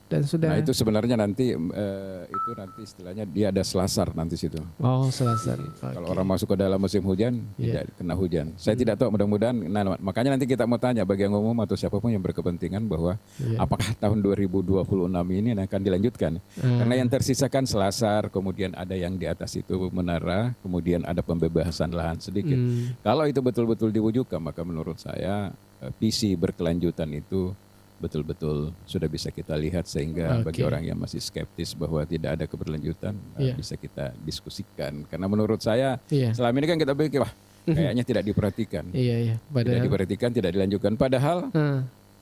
Dan sudah. Nah itu sebenarnya nanti itu nanti istilahnya dia ada selasar nanti situ. Selasar. Kalau orang masuk ke dalam musim hujan tidak kena hujan. Saya tidak tahu, mudah-mudahan. Nah makanya nanti kita mau tanya bagi yang umum atau siapapun yang berkepentingan bahwa apakah tahun 2026 ini akan dilanjutkan? Karena yang tersisakan selasar, kemudian ada yang di atas itu menara, kemudian ada pembebasan lahan sedikit. Kalau itu betul-betul diwujudkan maka menurut saya visi berkelanjutan itu betul-betul sudah bisa kita lihat sehingga bagi orang yang masih skeptis bahwa tidak ada keberlanjutan bisa kita diskusikan. Karena menurut saya selama ini kan kita pikir kayaknya tidak diperhatikan. Tidak diperhatikan, tidak dilanjutkan. Padahal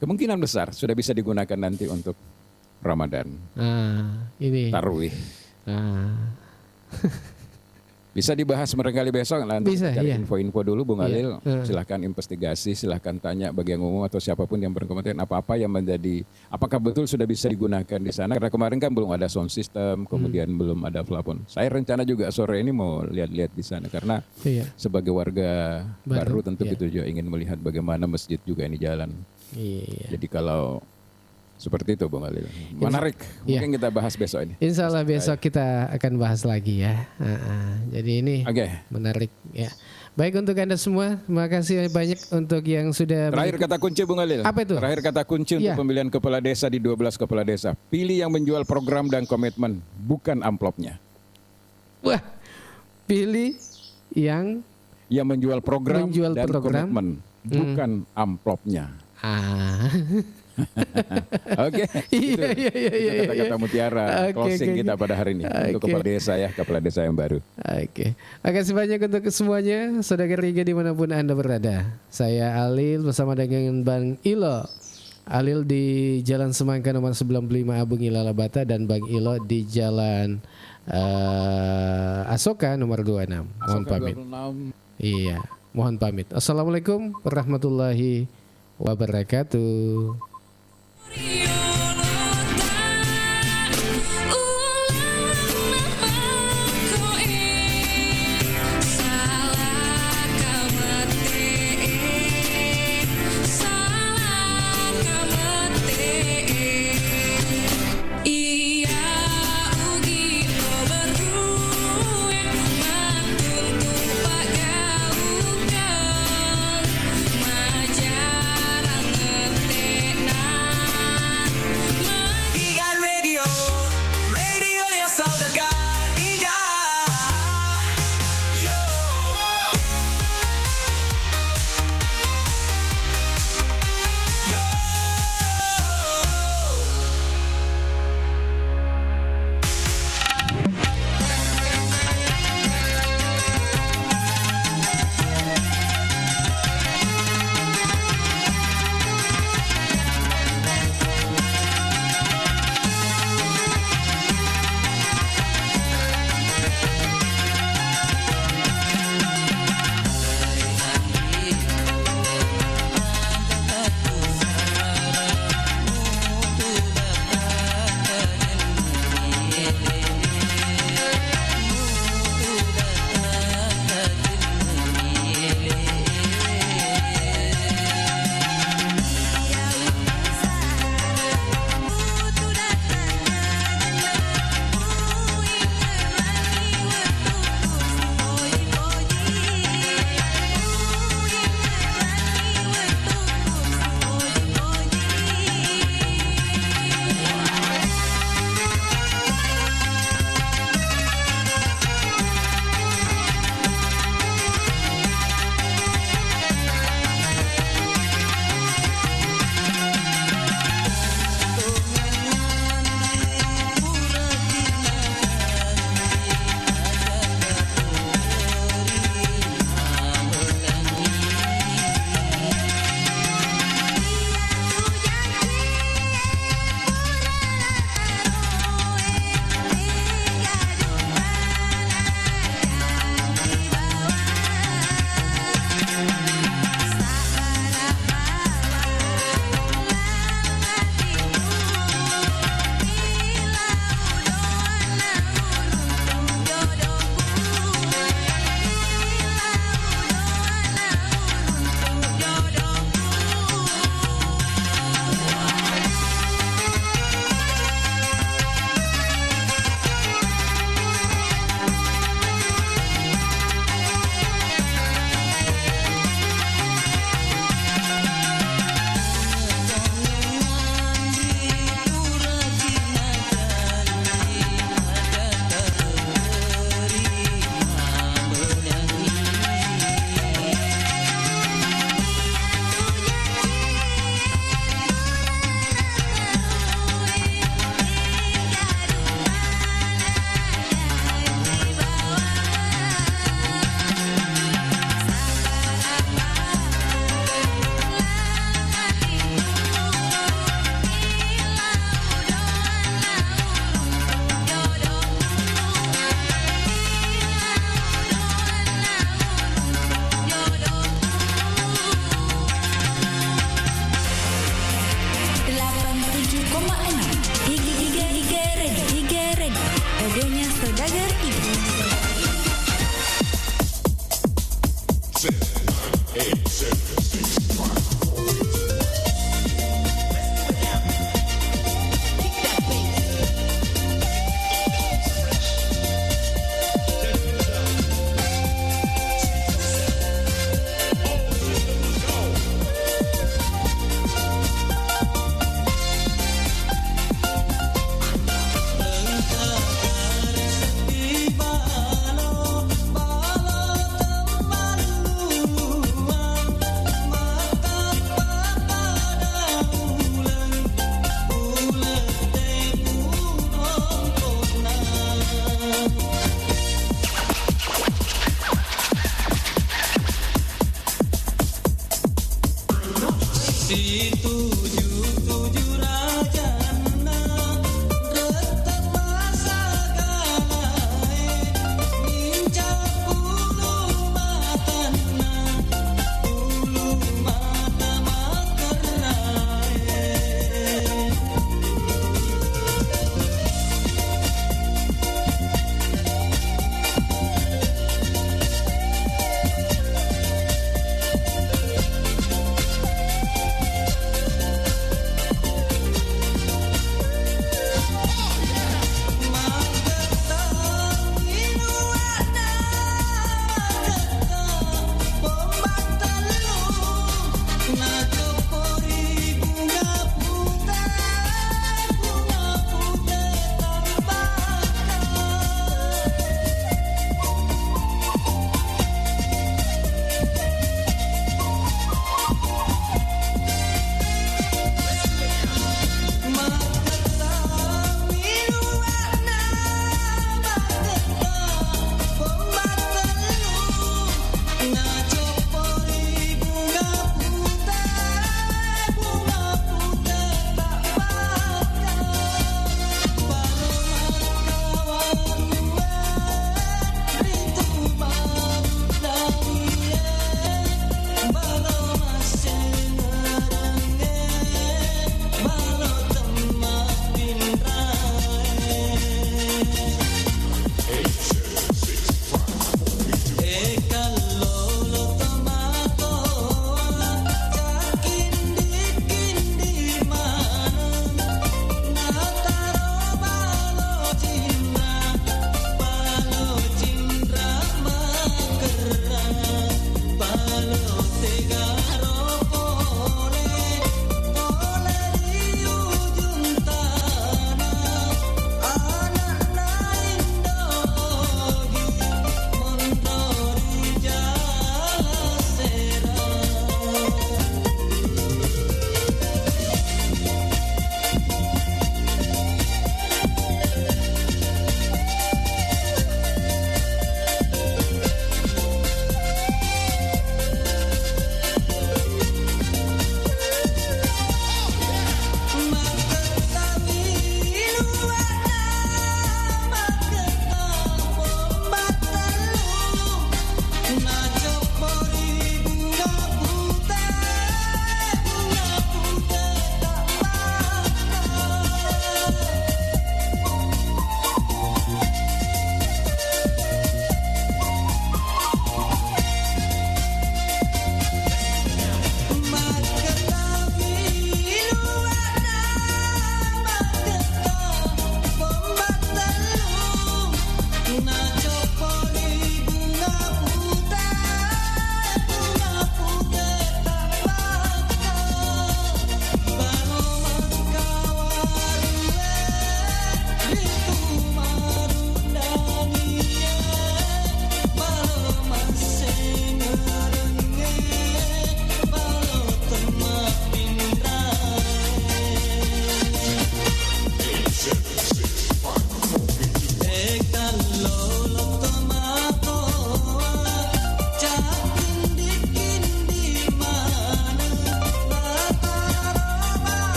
kemungkinan besar sudah bisa digunakan nanti untuk Ramadan. Tarawih. Bisa dibahas barangkali besok nanti cari info-info dulu Bung Alil. Silahkan investigasi, silahkan tanya bagi yang umum atau siapapun yang berkompeten apa-apa yang menjadi, apakah betul sudah bisa digunakan di sana. Karena kemarin kan belum ada sound system, kemudian belum ada plafon. Saya rencana juga sore ini mau lihat-lihat di sana karena sebagai warga baru tentu kita juga ingin melihat bagaimana masjid juga ini jalan. Jadi kalau seperti itu Bung Alil. Menarik. Mungkin kita bahas besok ini. Insya Allah besok kita akan bahas lagi ya. Jadi ini menarik ya. Baik untuk Anda semua, terima kasih banyak untuk yang sudah. Terakhir kata kunci Bung Alil. Apa itu? Terakhir kata kunci untuk pemilihan kepala desa di 12 kepala desa. Pilih yang menjual program dan komitmen, bukan amplopnya. Wah, pilih yang menjual program dan komitmen, bukan amplopnya. Oke, itu kata-kata mutiara closing kita pada hari ini untuk kepala desa ya, kepala desa yang baru. Makasih banyak untuk semuanya, saudara Riga dimanapun Anda berada. Saya Alil bersama dengan Bang Ilo Alil di Jalan Semangka nomor 95 Abung Ilalabata, dan Bang Ilo di Jalan Asoka nomor 26. Mohon pamit. 26. Iya, mohon pamit. Assalamualaikum warahmatullahi wabarakatuh.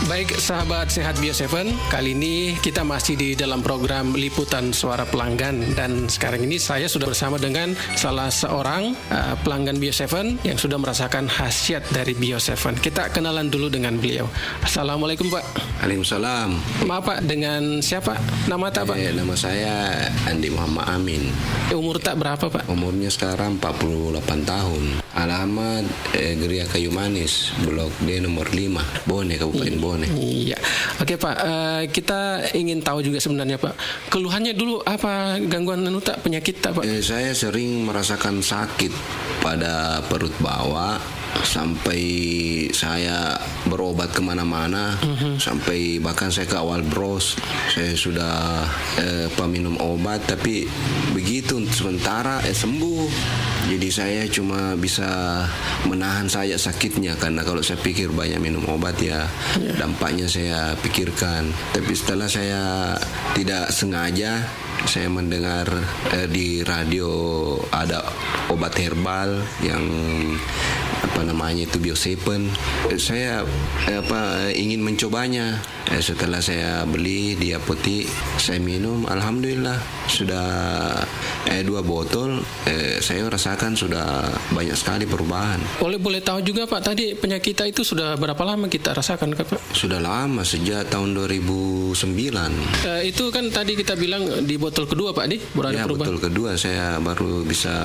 Baik sahabat Sehat Bio7, kali ini kita masih di dalam program Liputan Suara Pelanggan, dan sekarang ini saya sudah bersama dengan salah seorang pelanggan Bio7 yang sudah merasakan khasiat dari Bio7. Kita kenalan dulu dengan beliau. Assalamualaikum Pak. Waalaikumsalam. Maaf Pak, dengan siapa? Nama tak Pak? Nama saya Andi Muhammad Amin. Umur tak berapa Pak? Umurnya sekarang 48 tahun. Alamat Geria Kayu Manis, Blok D nomor 5, Bone, Kabupaten Bone. Iya. Oke Pak, kita ingin tahu juga sebenarnya Pak, keluhannya dulu apa, gangguan tak, penyakit tak Pak? Saya sering merasakan sakit pada perut bawah, sampai saya berobat kemana-mana, sampai bahkan saya ke awal bros, saya sudah minum obat, tapi begitu sementara sembuh. Jadi saya cuma bisa menahan saja sakitnya, karena kalau saya pikir banyak minum obat ya dampaknya saya pikirkan. Tapi setelah saya tidak sengaja saya mendengar di radio ada obat herbal yang itu Bio7. Saya ingin mencobanya. Setelah saya beli di apotek, saya minum, alhamdulillah sudah 2 botol, saya rasakan sudah banyak sekali perubahan. Boleh tahu juga Pak, tadi penyakit itu sudah berapa lama kita rasakan Pak? Sudah lama, sejak tahun 2009. Itu kan tadi kita bilang di botol kedua Pak, baru ada perubahan. Botol kedua saya baru bisa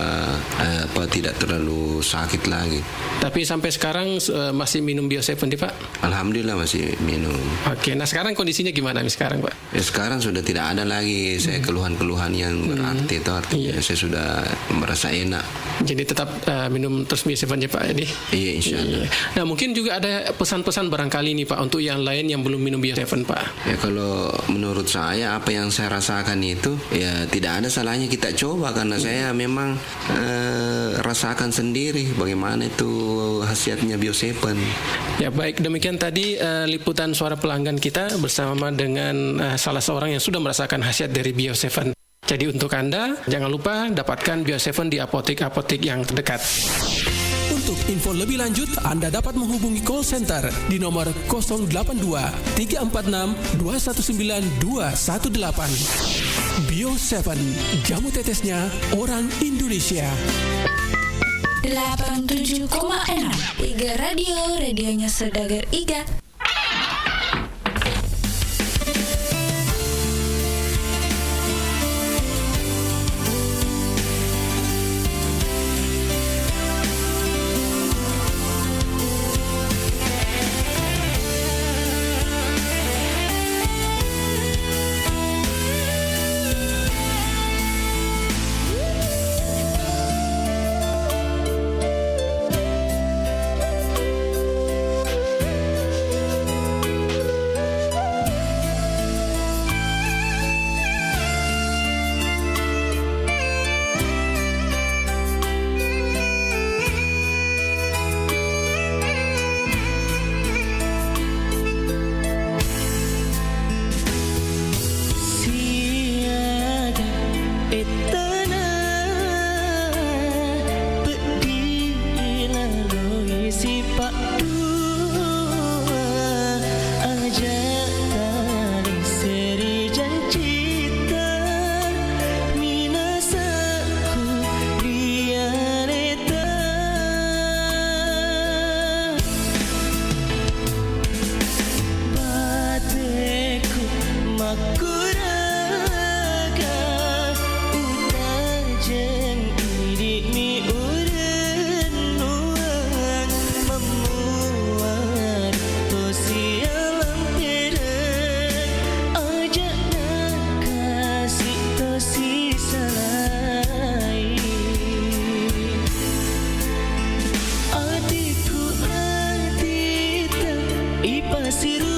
tidak terlalu sakit lagi. Tapi sampai sekarang masih minum Bio7 Pak? Alhamdulillah masih minum. Oke, nah sekarang kondisinya gimana sekarang Pak? Sekarang sudah tidak ada lagi saya keluhan-keluhan yang berarti, itu artinya saya sudah merasa enak. Jadi tetap minum terus Bio7 ya Pak ini? Iya, insya Allah. Nah mungkin juga ada pesan-pesan barangkali nih Pak untuk yang lain yang belum minum Bio7 Pak. Ya kalau menurut saya apa yang saya rasakan itu ya tidak ada salahnya kita coba, karena saya memang rasakan sendiri bagaimana itu khasiatnya Bio7. Ya baik, demikian tadi liputan suara pelanggan kita bersama dengan salah seorang yang sudah merasakan khasiat dari Bio7. Jadi untuk Anda, jangan lupa dapatkan Bio7 di apotek-apotek yang terdekat. Untuk info lebih lanjut, Anda dapat menghubungi call center di nomor 082 346 219 218. Bio7, jamu tetesnya orang Indonesia. 87,6 Iga Radio, radionya Saudagar Iga. Pasir